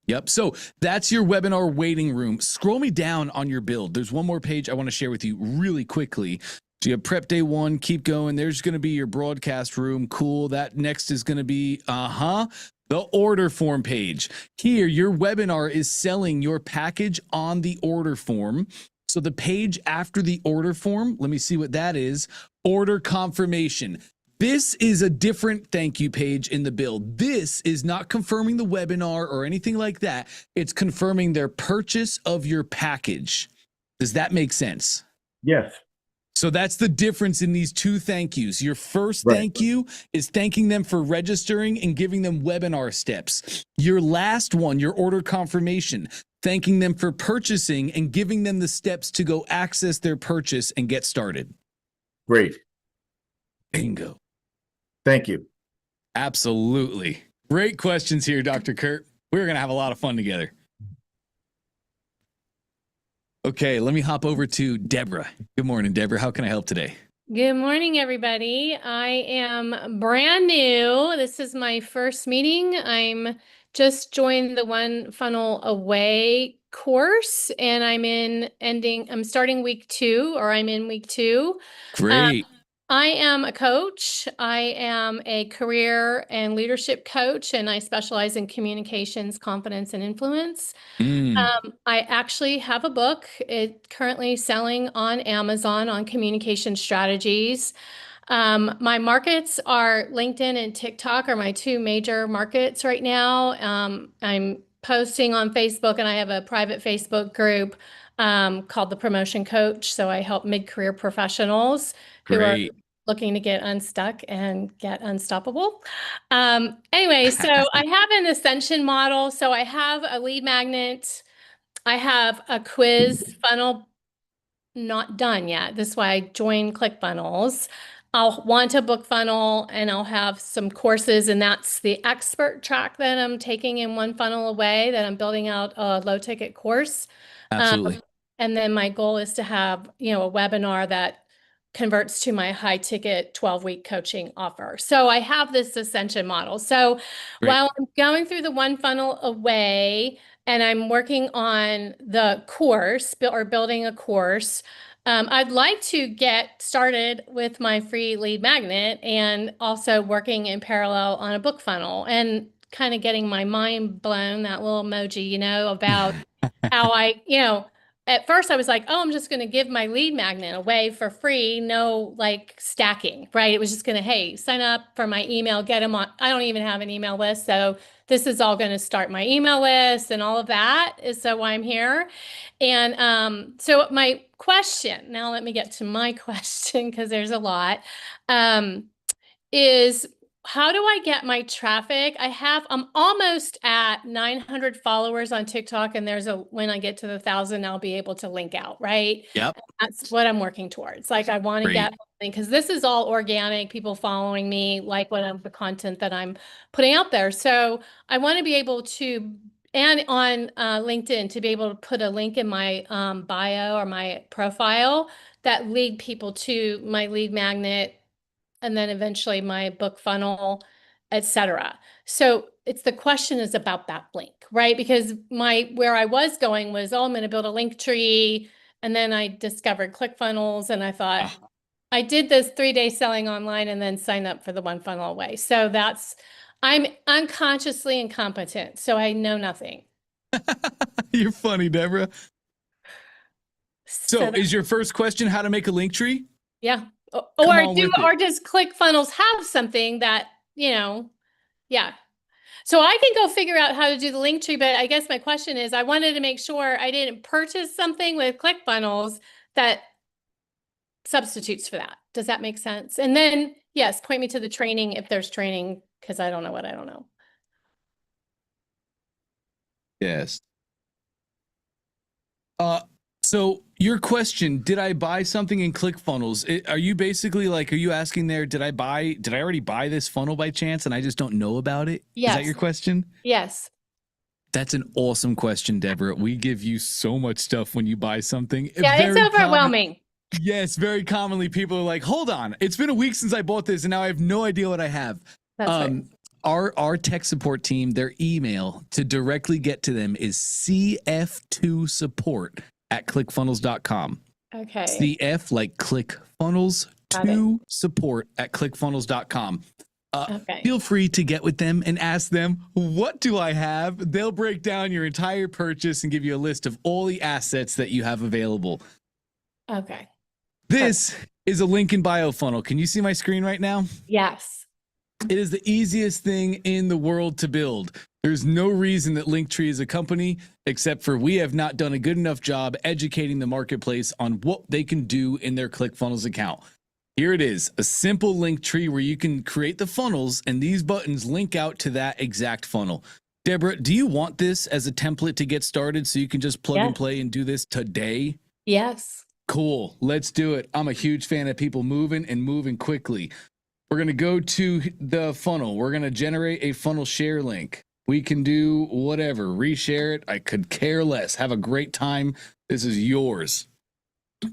Yep. So that's your webinar waiting room. Scroll me down on your build. There's one more page I want to share with you really quickly. So you have prep day 1, keep going. There's going to be your broadcast room. Cool. That next is going to be, the order form page. Here, your webinar is selling your package on the order form. So the page after the order form, let me see what that is. Order confirmation. This is a different thank you page in the build. This is not confirming the webinar or anything like that. It's confirming their purchase of your package. Does that make sense? Yes. So that's the difference in these two thank yous. Your first Right. thank you is thanking them for registering and giving them webinar steps. Your last one, your order confirmation, thanking them for purchasing and giving them the steps to go access their purchase and get started. Great. Bingo. Thank you. Absolutely. Great questions here, Dr. Kurt. We're going to have a lot of fun together. Okay, let me hop over to Deborah. Good morning, Deborah. How can I help today? Good morning, everybody. I am brand new. This is my first meeting. I'm just joined the One Funnel Away course, and I'm starting week 2, or I'm in week 2. Great. I am a coach. I am a career and leadership coach, and I specialize in communications, confidence, and influence. I actually have a book. It's currently selling on Amazon on communication strategies. My markets are LinkedIn and TikTok are my 2 major markets right now. I'm posting on Facebook, and I have a private Facebook group called The Promotion Coach. So I help mid-career professionals who are Great. looking to get unstuck and get unstoppable. Anyway, so I have an ascension model. So I have a lead magnet. I have a quiz funnel not done yet. This is why I joined ClickFunnels. I'll want a book funnel, and I'll have some courses, and that's the expert track that I'm taking in One Funnel Away, that I'm building out a low ticket course. Absolutely. And then my goal is to have, a webinar that converts to my high ticket 12-week coaching offer. So I have this ascension model. So Great. while I'm going through the One Funnel Away and I'm working on the course or building a course, I'd like to get started with my free lead magnet and also working in parallel on a book funnel and kind of getting my mind blown, that little emoji, about how at first I was like, oh, I'm just going to give my lead magnet away for free. No, stacking, right? It was just going to, hey, sign up for my email, get them on. I don't even have an email list. So this is all going to start my email list, and all of that is so why I'm here. And so my question, now let me get to my question, because there's a lot, is how do I get my traffic? I'm almost at 900 followers on TikTok, and when I get to the 1,000, I'll be able to link out, right? Yep. That's what I'm working towards. I want to Great. get, because this is all organic, people following me, the content that I'm putting out there. So I want to be able to, and on LinkedIn, to be able to put a link in my bio or my profile that lead people to my lead magnet, and then eventually my book funnel, etc. So the question is about that link, right? Because where I was going was, I'm going to build a link tree. And then I discovered ClickFunnels, and I thought, I did this 3-day selling online and then signed up for the One Funnel Away. So I'm unconsciously incompetent. So I know nothing. You're funny, Deborah. So is your first question how to make a link tree? Yeah. Or does ClickFunnels have something that, yeah. So I can go figure out how to do the link tree, but I guess my question is, I wanted to make sure I didn't purchase something with ClickFunnels that substitutes for that. Does that make sense? And then, yes, point me to the training if there's training, because I don't know what I don't know. Yes. So your question, did I buy something in ClickFunnels? Are you basically are you asking there, did I already buy this funnel by chance and I just don't know about it? Yes. Is that your question? Yes. That's an awesome question, Deborah. We give you so much stuff when you buy something. Yeah, it's overwhelming. Yes, very commonly people are like, hold on, it's been a week since I bought this and now I have no idea what I have. That's right. Our tech support team, their email to directly get to them is cf2support@clickfunnels.com. Okay. CF like ClickFunnels, 2 support@clickfunnels.com. Okay. Feel free to get with them and ask them, what do I have? They'll break down your entire purchase and give you a list of all the assets that you have available. Okay. This is a link in bio funnel. Can you see my screen right now? Yes. It is the easiest thing in the world to build. There's no reason that Linktree is a company, except for we have not done a good enough job educating the marketplace on what they can do in their ClickFunnels account. Here it is, a simple link tree where you can create the funnels, and these buttons link out to that exact funnel. Deborah, do you want this as a template to get started so you can just plug and play and do this today? Yes. Cool. Let's do it. I'm a huge fan of people moving and moving quickly. We're going to go to the funnel. We're going to generate a funnel share link. We can do whatever, reshare it. I could care less. Have a great time. This is yours.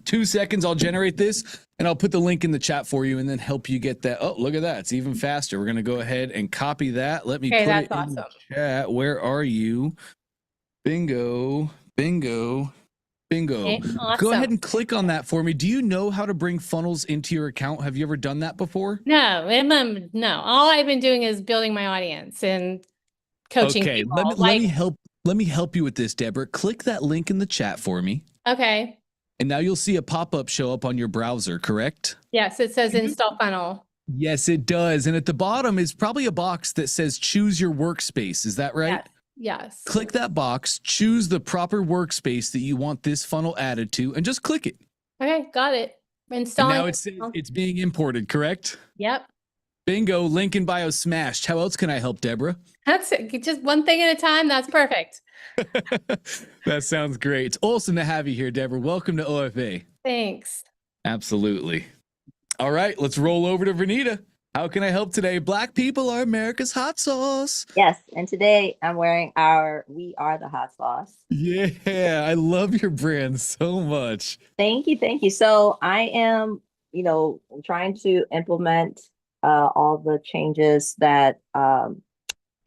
2 seconds, I'll generate this and I'll put the link in the chat for you and then help you get that. Oh, look at that. It's even faster. We're going to go ahead and copy that. Let me put it in the chat. Where are you? Bingo, bingo, bingo. Okay, awesome. Go ahead and click on that for me. Do you know how to bring funnels into your account? Have you ever done that before? No, no. All I've been doing is building my audience and coaching Okay, people. let me help you with this, Deborah. Click that link in the chat for me. Okay. And now you'll see a pop-up show up on your browser, correct? Yes, it says install funnel. Yes, it does. And at the bottom is probably a box that says choose your workspace. Is that right? Yes. Click that box, choose the proper workspace that you want this funnel added to, and just click it. Okay, got it. And Installing. now it says it's being imported, correct? Yep. Bingo, link in bio smashed. How else can I help, Deborah? That's it. Just one thing at a time. That's perfect. That sounds great. It's awesome to have you here, Deborah. Welcome to OFA. Thanks. Absolutely. All right, let's roll over to Vernita. How can I help today? Black people are America's hot sauce. Yes, and today I'm wearing our We Are the Hot Sauce. Yeah, I love your brand so much. Thank you, thank you. So I am, trying to implement all the changes that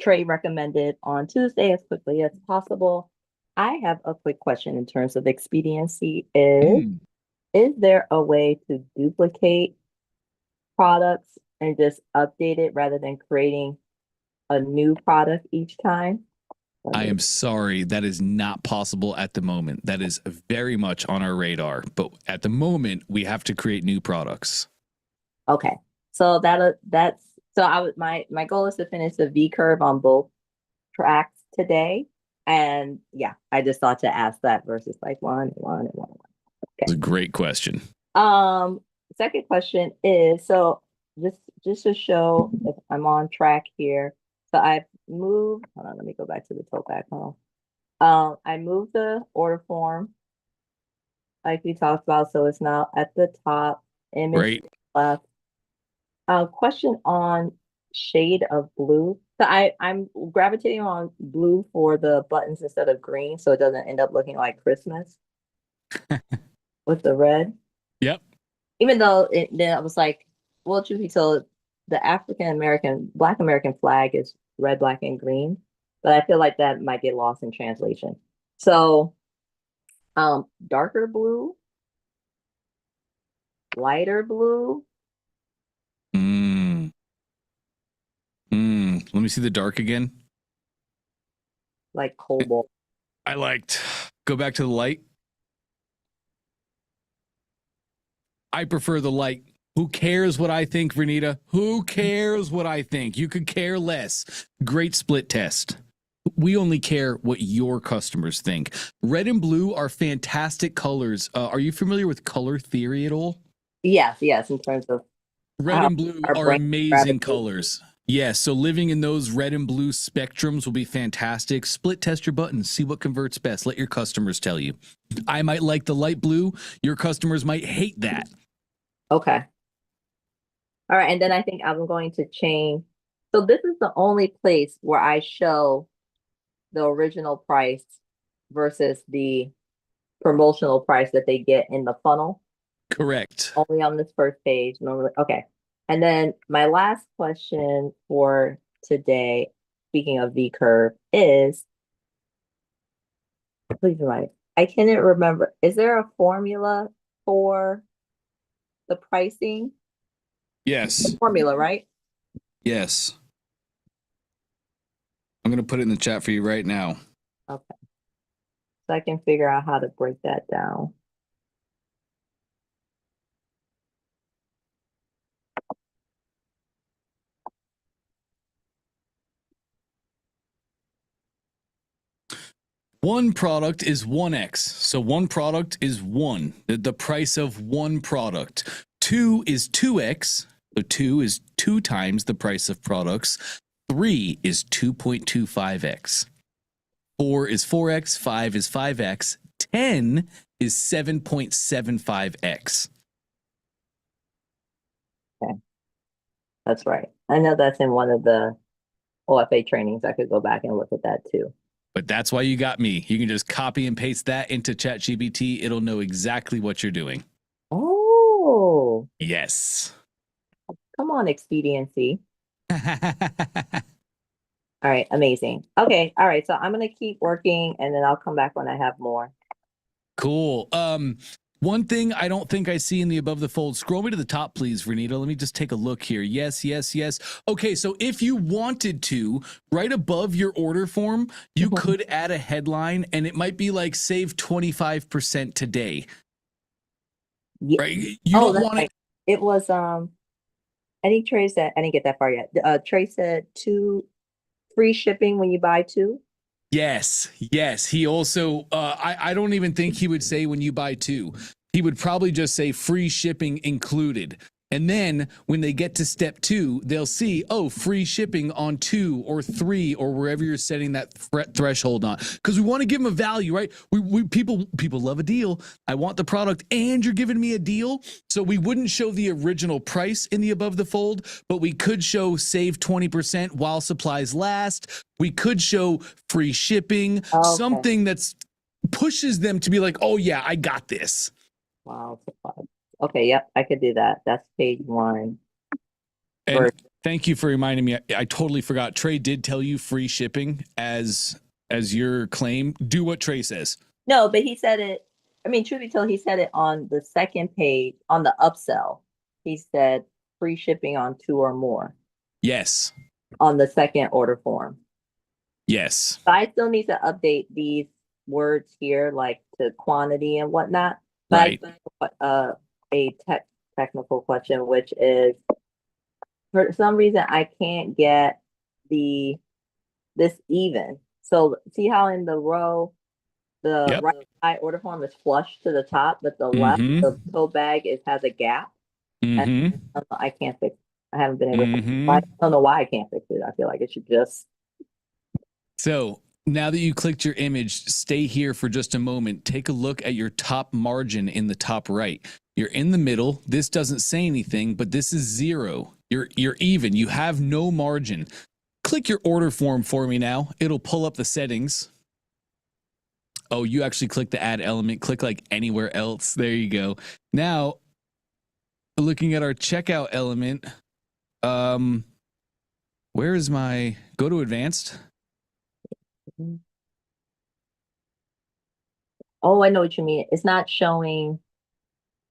Trey recommended on Tuesday as quickly as possible. I have a quick question in terms of expediency. Is there a way to duplicate products and just update it rather than creating a new product each time? I am sorry, that is not possible at the moment. That is very much on our radar, but at the moment we have to create new products. Okay, so my goal is to finish the V curve on both tracks today, and yeah, I just thought to ask that versus like one. Okay, It's a great question. Second question is, so just to show if I'm on track here. So I've moved, hold on, let me go back to the tote home. I moved the order form like we talked about, so it's now at the top, image left. Question on shade of blue. So I'm gravitating on blue for the buttons instead of green, so it doesn't end up looking like Christmas with the red. Yep. Even though then I was like, well, truth be told, the Black American flag is red, black, and green, but I feel like that might get lost in translation. So, darker blue, lighter blue. Let me see the dark again. Like cobalt. Go back to the light. I prefer the light. Who cares what I think, Vernita? Who cares what I think? You could care less. Great split test. We only care what your customers think. Red and blue are fantastic colors. Are you familiar with color theory at all? Yes, in terms of red and blue are amazing colors. Yes, so living in those red and blue spectrums will be fantastic. Split test your buttons, see what converts best. Let your customers tell you. I might like the light blue. Your customers might hate that. Okay. All right, and then I think I'm going to change. So this is the only place where I show the original price versus the promotional price that they get in the funnel. Correct. Only on this first page. Normally, okay. And then my last question for today, speaking of V curve, is, please remind me, I cannot remember. Is there a formula for the pricing? Yes. The formula, right? Yes. I'm going to put it in the chat for you right now. Okay. So I can figure out how to break that down. One product is 1x. So one product is one, the price of one product. Two is 2x. So two is 2 times the price of products. 3 is 2.25x. 4 is 4x. 5 is 5x. 10 is 7.75x. Okay. That's right. I know that's in one of the OFA trainings. I could go back and look at that too. But that's why you got me. You can just copy and paste that into ChatGPT. It'll know exactly what you're doing. Oh, Yes. come on, expediency. All right, amazing. Okay, all right. So I'm gonna keep working and then I'll come back when I have more. Cool. One thing I don't think I see in the above the fold, scroll me to the top, please, Renita. Let me just take a look here. Yes, yes, yes. Okay, so if you wanted to, right above your order form, you could add a headline and it might be like save 25% today. Yeah. Right? You don't want right. It was any Trey said I didn't get that far yet. Trey said 2 free shipping when you buy 2. Yes, yes. He also, I don't even think he would say when you buy 2. He would probably just say free shipping included. And then when they get to step 2, they'll see, oh, free shipping on 2 or 3 or wherever you're setting that threshold on. Because we want to give them a value, right? We people love a deal. I want the product and you're giving me a deal. So we wouldn't show the original price in the above the fold, but we could show save 20% while supplies last. We could show free shipping, something that's pushes them to be like, oh yeah, I got this. Wow. Okay, yep, I could do that. That's page 1. And thank you for reminding me. I totally forgot. Trey did tell you free shipping as your claim. Do what Trey says. No, but he said it. I mean, truth be told, he said it on the second page on the upsell. He said free shipping on 2 or more. Yes. On the second order form. Yes. But I still need to update these words here, like to quantity and whatnot. But right. A technical question, which is for some reason I can't get this even. So see how in the row the right side order form is flush to the top, but the left the tote bag has a gap. And I can't fix. I haven't been able to. I don't know why I can't fix it. I feel like it should just. So now that you clicked your image, stay here for just a moment. Take a look at your top margin in the top right. You're in the middle. This doesn't say anything, but this is 0. You're even. You have no margin. Click your order form for me now. It'll pull up the settings. Oh, you actually click the add element. Click like anywhere else. There you go. Now, looking at our checkout element, where is my go to advanced? Oh, I know what you mean. It's not showing.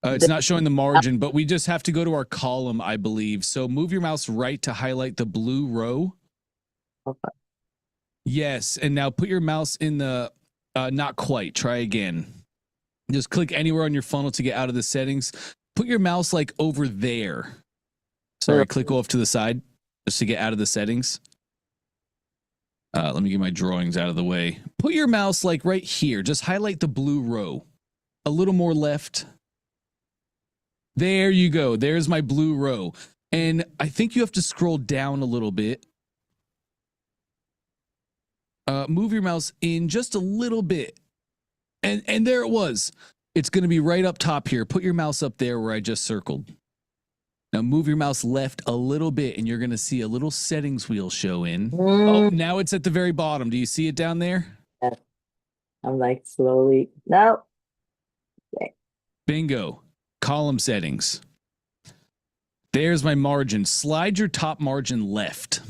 It's not showing the margin, but we just have to go to our column, I believe. So move your mouse right to highlight the blue row. Okay. Yes, and now put your mouse in the, not quite, try again. Just click anywhere on your funnel to get out of the settings. Put your mouse like over there. Sorry, click off to the side just to get out of the settings. Let me get my drawings out of the way. Put your mouse like right here. Just highlight the blue row. A little more left. There you go. There's my blue row. And I think you have to scroll down a little bit. Move your mouse in just a little bit. And there it was. It's going to be right up top here. Put your mouse up there where I just circled. Now move your mouse left a little bit and you're going to see a little settings wheel show in. Oh, now it's at the very bottom. Do you see it down there? Yes. I'm like slowly. No. Okay. Bingo. Column settings. There's my margin. Slide your top margin left.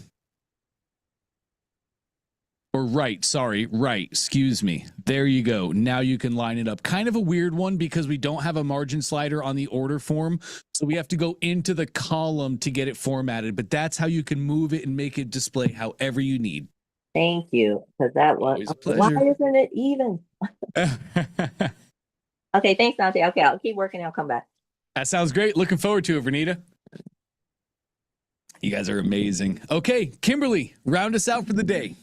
Or right, sorry, right, excuse me. There you go. Now you can line it up. Kind of a weird one because we don't have a margin slider on the order form. So we have to go into the column to get it formatted. But that's how you can move it and make it display however you need. Thank you. Because that was, why isn't it even? Okay, thanks, Dante. Okay, I'll keep working. I'll come back. That sounds great. Looking forward to it, Vernita. You guys are amazing. Okay, Kimberly, round us out for the day.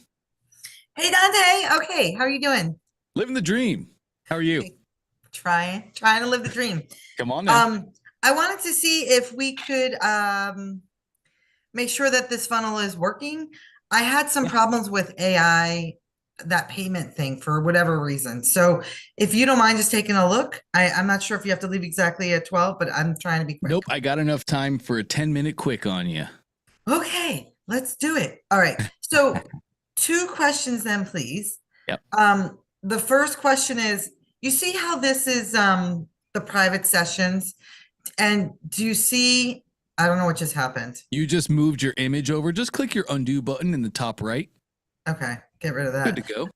Hey, Dante. Okay, how are you doing? Living the dream. How are you? Trying to live the dream. Come on now. I wanted to see if we could make sure that this funnel is working. I had some problems with AI, that payment thing, for whatever reason. So if you don't mind just taking a look, I'm not sure if you have to leave exactly at 12, but I'm trying to be quick. Nope, I got enough time for a 10-minute quick on you. Okay, let's do it. All right. So 2 questions then, please. Yep. The first question is, you see how this is the private sessions? And do you see, I don't know what just happened. You just moved your image over. Just click your undo button in the top right. Okay, get rid of that. Good to go.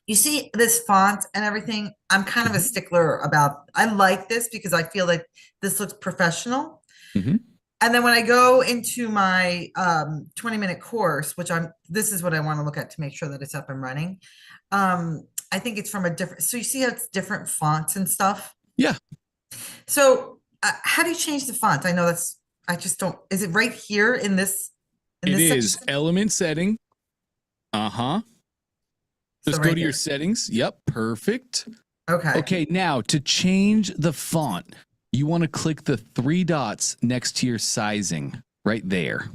You see this font and everything? I'm kind of a stickler about, I like this because I feel like this looks professional. Mhm. And then when I go into my 20-minute course, which this is what I want to look at to make sure that it's up and running. I think it's from a different, so you see how it's different fonts and stuff? Yeah. So how do you change the font? I know I just don't, is it right here in this? It is element setting. Uh-huh. Just go to your settings. Yep, perfect. Okay. Okay, now to change the font, you want to click the 3 dots next to your sizing right there.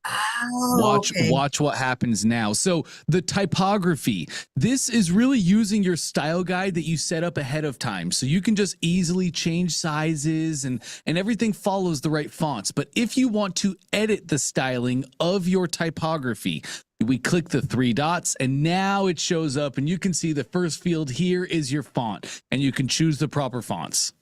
Oh, Watch what happens now. So the typography, this is really using your style guide that you set up ahead of time. So you can just easily change sizes and everything follows the right fonts. But if you want to edit the styling of your typography, we click the 3 dots and now it shows up and you can see the first field here is your font and you can choose the proper fonts.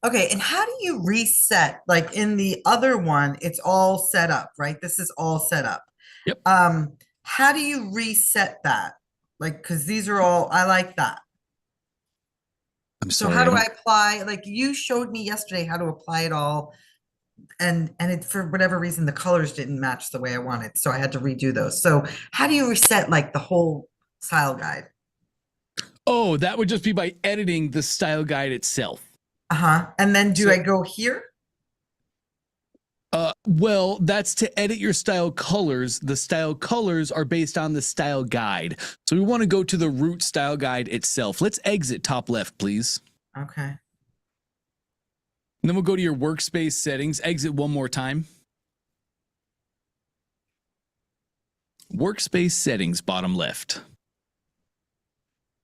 Okay, and how do you reset? Like in the other one, it's all set up, right? This is all set up. Yep. How do you reset that? Like, because these are all, I like that. I'm So sorry. how do I apply? Like you showed me yesterday how to apply it all, and it, for whatever reason, the colors didn't match the way I wanted, so I had to redo those. So how do you reset like the whole style guide? Oh, that would just be by editing the style guide itself. And then do I go here? Well, that's to edit your style colors. The style colors are based on the style guide. So we want to go to the root style guide itself. Let's exit top left, please. Okay. And then we'll go to your workspace settings. Exit one more time. Workspace settings, bottom left.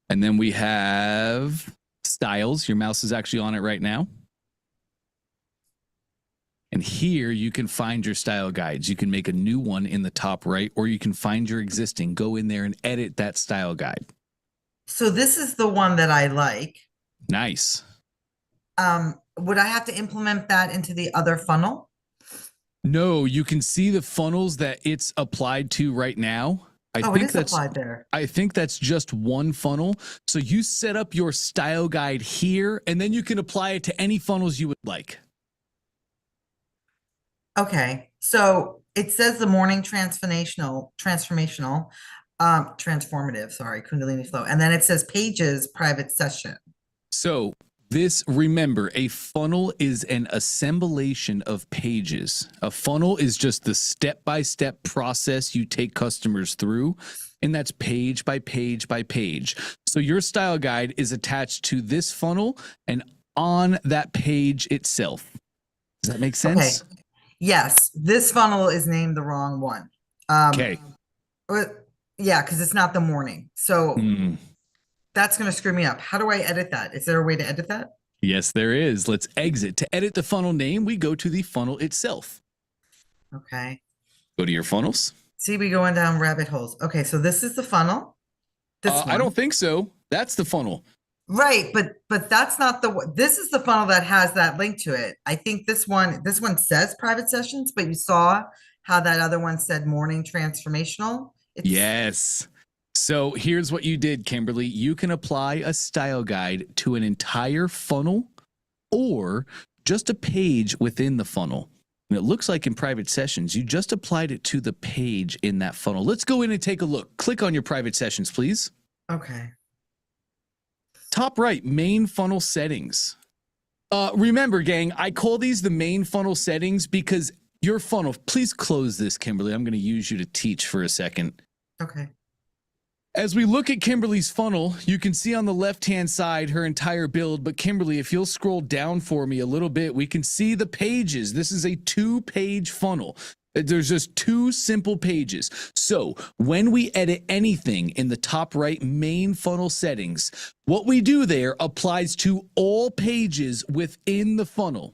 And then we have styles. Your mouse is actually on it right now. And here you can find your style guides. You can make a new one in the top right, or you can find your existing. Go in there and edit that style guide. So this is the one that I like. Nice. Would I have to implement that into the other funnel? No, you can see the funnels that it's applied to right now. I it think is that's applied there. I think that's just one funnel. So you set up your style guide here, and then you can apply it to any funnels you would like. Okay, so it says the morning transformative, sorry, Kundalini flow. And then it says pages, private session. So this, remember, a funnel is an assemblation of pages. A funnel is just the step-by-step process you take customers through, and that's page by page by page. So your style guide is attached to this funnel and on that page itself. Does that make sense? Okay. Yes, this funnel is named the wrong one. Okay. Yeah, because it's not the morning. So that's going to screw me up. How do I edit that? Is there a way to edit that? Yes, there is. Let's exit. To edit the funnel name, we go to the funnel itself. Okay. Go to your funnels. See, we going down rabbit holes. Okay, so this is the funnel. This one. I don't think so. That's the funnel. Right, but that's not the one. This is the funnel that has that link to it. I think this one says private sessions, but you saw how that other one said morning transformational. Yes. So here's what you did, Kimberly. You can apply a style guide to an entire funnel or just a page within the funnel. And it looks like in private sessions, you just applied it to the page in that funnel. Let's go in and take a look. Click on your private sessions, please. Okay. Top right, main funnel settings. Remember, gang, I call these the main funnel settings because your funnel, please close this, Kimberly. I'm going to use you to teach for a second. Okay. As we look at Kimberly's funnel, you can see on the left-hand side her entire build, but Kimberly, if you'll scroll down for me a little bit, we can see the pages. This is a 2-page funnel. There's just 2 simple pages. So when we edit anything in the top right main funnel settings, what we do there applies to all pages within the funnel.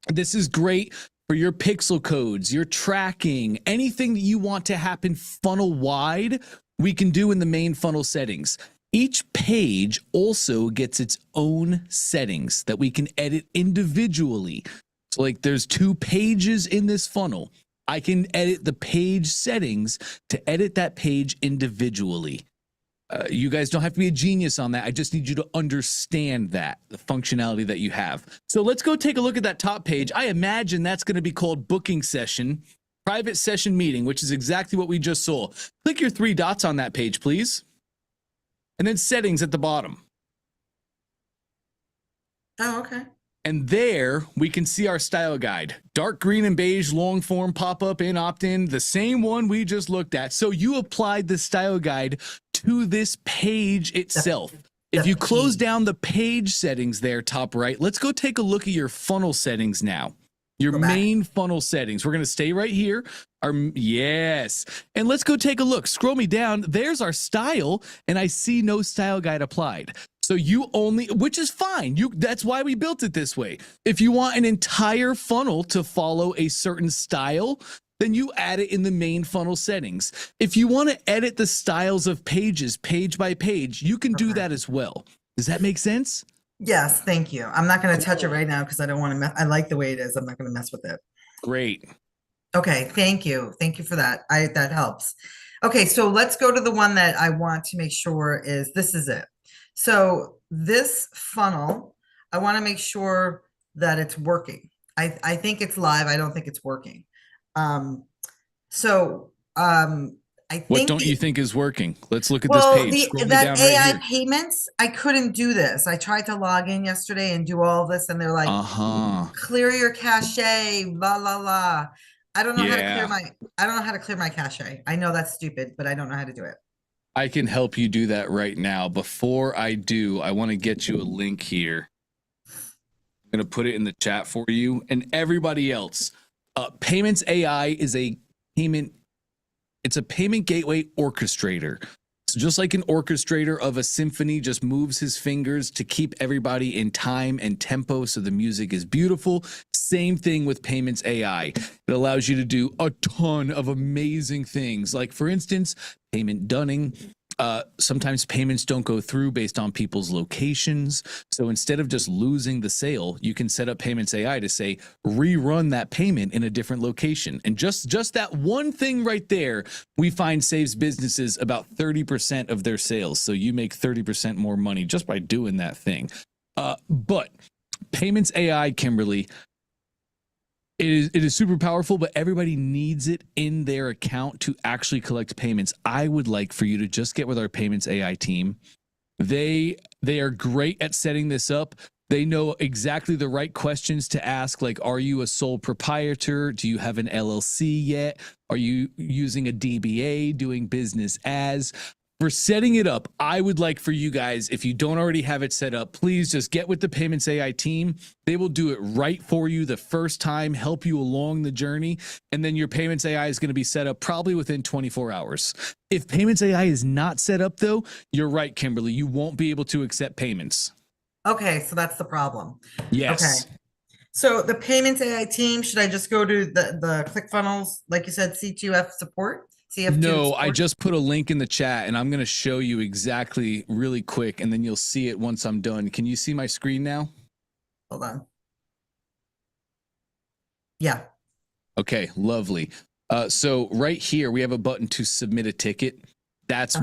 This is great for your pixel codes, your tracking, anything that you want to happen funnel wide, we can do in the main funnel settings. Each page also gets its own settings that we can edit individually. So like there's 2 pages in this funnel. I can edit the page settings to edit that page individually. You guys don't have to be a genius on that. I just need you to understand that, the functionality that you have. So let's go take a look at that top page. I imagine that's going to be called booking session, private session meeting, which is exactly what we just saw. Click your 3 dots on that page, please. And then settings at the bottom. Oh, okay. And there we can see our style guide. Dark green and beige, long form, pop-up and opt-in, the same one we just looked at. So you applied the style guide to this page itself. If you close down the page settings there, top right, let's go take a look at your funnel settings now. Your main funnel settings. We're going to stay right here. Yes. And let's go take a look. Scroll me down. There's our style, and I see no style guide applied. So you only, which is fine. That's why we built it this way. If you want an entire funnel to follow a certain style, then you add it in the main funnel settings. If you want to edit the styles of pages, page by page, you can do that as well. Does that make sense? Yes, thank you. I'm not going to touch it right now because I don't want to mess. I like the way it is. I'm not going to mess with it. Great. Okay, thank you. Thank you for that. That helps. Okay, so let's go to the one that I want to make sure this is it. So this funnel, I want to make sure that it's working. I think it's live. I don't think it's working. I think what don't you think is working? Let's look at this page. That AI payments, I couldn't do this. I tried to log in yesterday and do all this, and they're like, clear your cache, la la la. I don't know how to clear I don't know how to clear my cache. I know that's stupid, but I don't know how to do it. I can help you do that right now. Before I do, I want to get you a link here. I'm going to put it in the chat for you and everybody else. Payments AI is a payment gateway orchestrator. So just like an orchestrator of a symphony just moves his fingers to keep everybody in time and tempo so the music is beautiful, same thing with Payments AI. It allows you to do a ton of amazing things. Like for instance, payment dunning. Sometimes payments don't go through based on people's locations. So instead of just losing the sale, you can set up Payments AI to say, rerun that payment in a different location. And just that one thing right there, we find saves businesses about 30% of their sales. So you make 30% more money just by doing that thing. But Payments AI, Kimberly, it is super powerful, but everybody needs it in their account to actually collect payments. I would like for you to just get with our Payments AI team. They are great at setting this up. They know exactly the right questions to ask, like, are you a sole proprietor? Do you have an LLC yet? Are you using a DBA, doing business as? For setting it up, I would like for you guys, if you don't already have it set up, please just get with the Payments AI team. They will do it right for you the first time, help you along the journey, and then your Payments AI is going to be set up probably within 24 hours. If Payments AI is not set up, though, you're right, Kimberly. You won't be able to accept payments. Okay, so that's the problem. Yes. Okay. So the Payments AI team, should I just go to the ClickFunnels, like you said, C2F support? No, I just put a link in the chat and I'm going to show you exactly really quick and then you'll see it once I'm done. Can you see my screen now? Hold on. Yeah. Okay, lovely. So right here, we have a button to submit a ticket. That's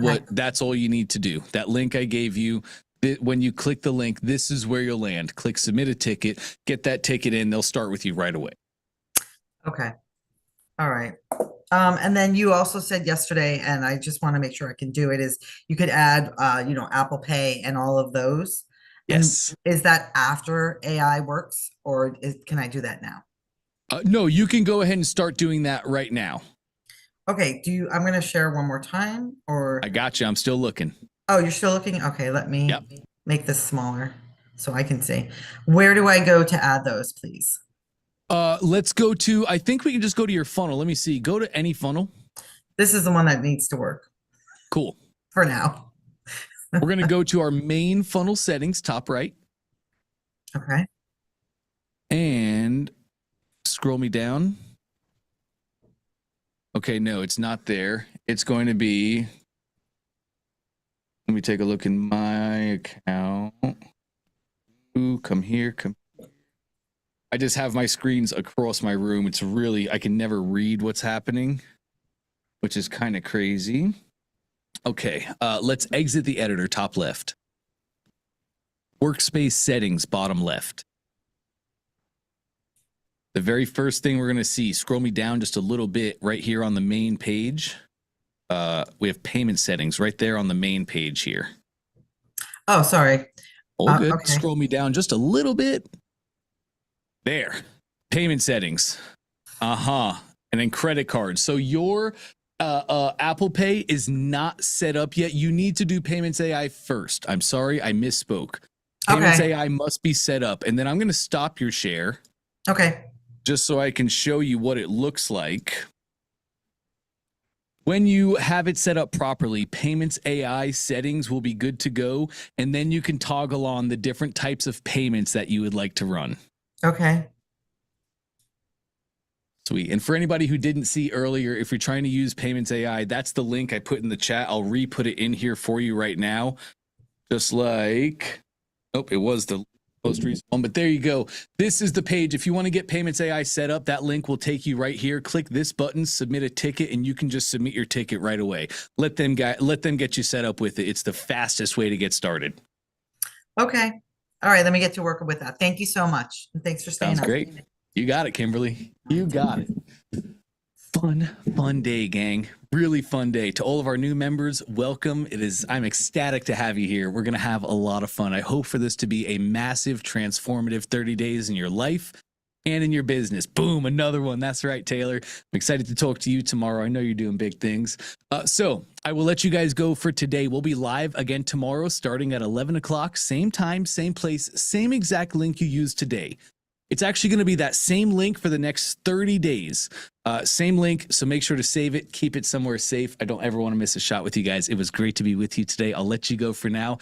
all you need to do. That link I gave you, when you click the link, this is where you'll land. Click submit a ticket, get that ticket in. They'll start with you right away. Okay. All right. And then you also said yesterday, and I just want to make sure I can do it, is you could add, Apple Pay and all of those. Yes. And is that after AI works, or can I do that now? No, you can go ahead and start doing that right now. Okay, I'm going to share one more time or? I got you. I'm still looking. Oh, you're still looking? Okay, let me Yep. make this smaller so I can see. Where do I go to add those, please? Let's go to, I think we can just go to your funnel. Let me see. Go to any funnel. This is the one that needs to work Cool. for now. We're going to go to our main funnel settings, top right, Okay. and scroll me down. Okay, no, it's not there. It's going to be, let me take a look in my account. Ooh, come here, come. I just have my screens across my room. It's really, I can never read what's happening, which is kind of crazy. Okay, let's exit the editor, top left. Workspace settings, bottom left. The very first thing we're going to see, scroll me down just a little bit right here on the main page. We have payment settings right there on the main page here. Oh, sorry. All good. Okay. Scroll me down just a little bit. There. Payment settings. And then credit cards. So your Apple Pay is not set up yet. You need to do Payments AI first. I'm sorry, I misspoke. Payments AI must be set up. And then I'm going to stop your share. Okay. Just so I can show you what it looks like. When you have it set up properly, Payments AI settings will be good to go. And then you can toggle on the different types of payments that you would like to run. Okay. Sweet. And for anybody who didn't see earlier, if you're trying to use Payments AI, that's the link I put in the chat. I'll re-put it in here for you right now. Just like, oh, it was the most recent one, but there you go. This is the page. If you want to get Payments AI set up, that link will take you right here. Click this button, submit a ticket, and you can just submit your ticket right away. Let them get you set up with it. It's the fastest way to get started. Okay. All right. Let me get to work with that. Thank you so much. And thanks for staying Sounds up. great. You got it, Kimberly. You got it. Fun day, gang. Really fun day. To all of our new members, welcome. I'm ecstatic to have you here. We're going to have a lot of fun. I hope for this to be a massive, transformative 30 days in your life and in your business. Boom, another one. That's right, Taylor. I'm excited to talk to you tomorrow. I know you're doing big things. So I will let you guys go for today. We'll be live again tomorrow, starting at 11 o'clock, same time, same place, same exact link you used today. It's actually going to be that same link for the next 30 days. Same link, so make sure to save it, keep it somewhere safe. I don't ever want to miss a shot with you guys. It was great to be with you today. I'll let you go for now.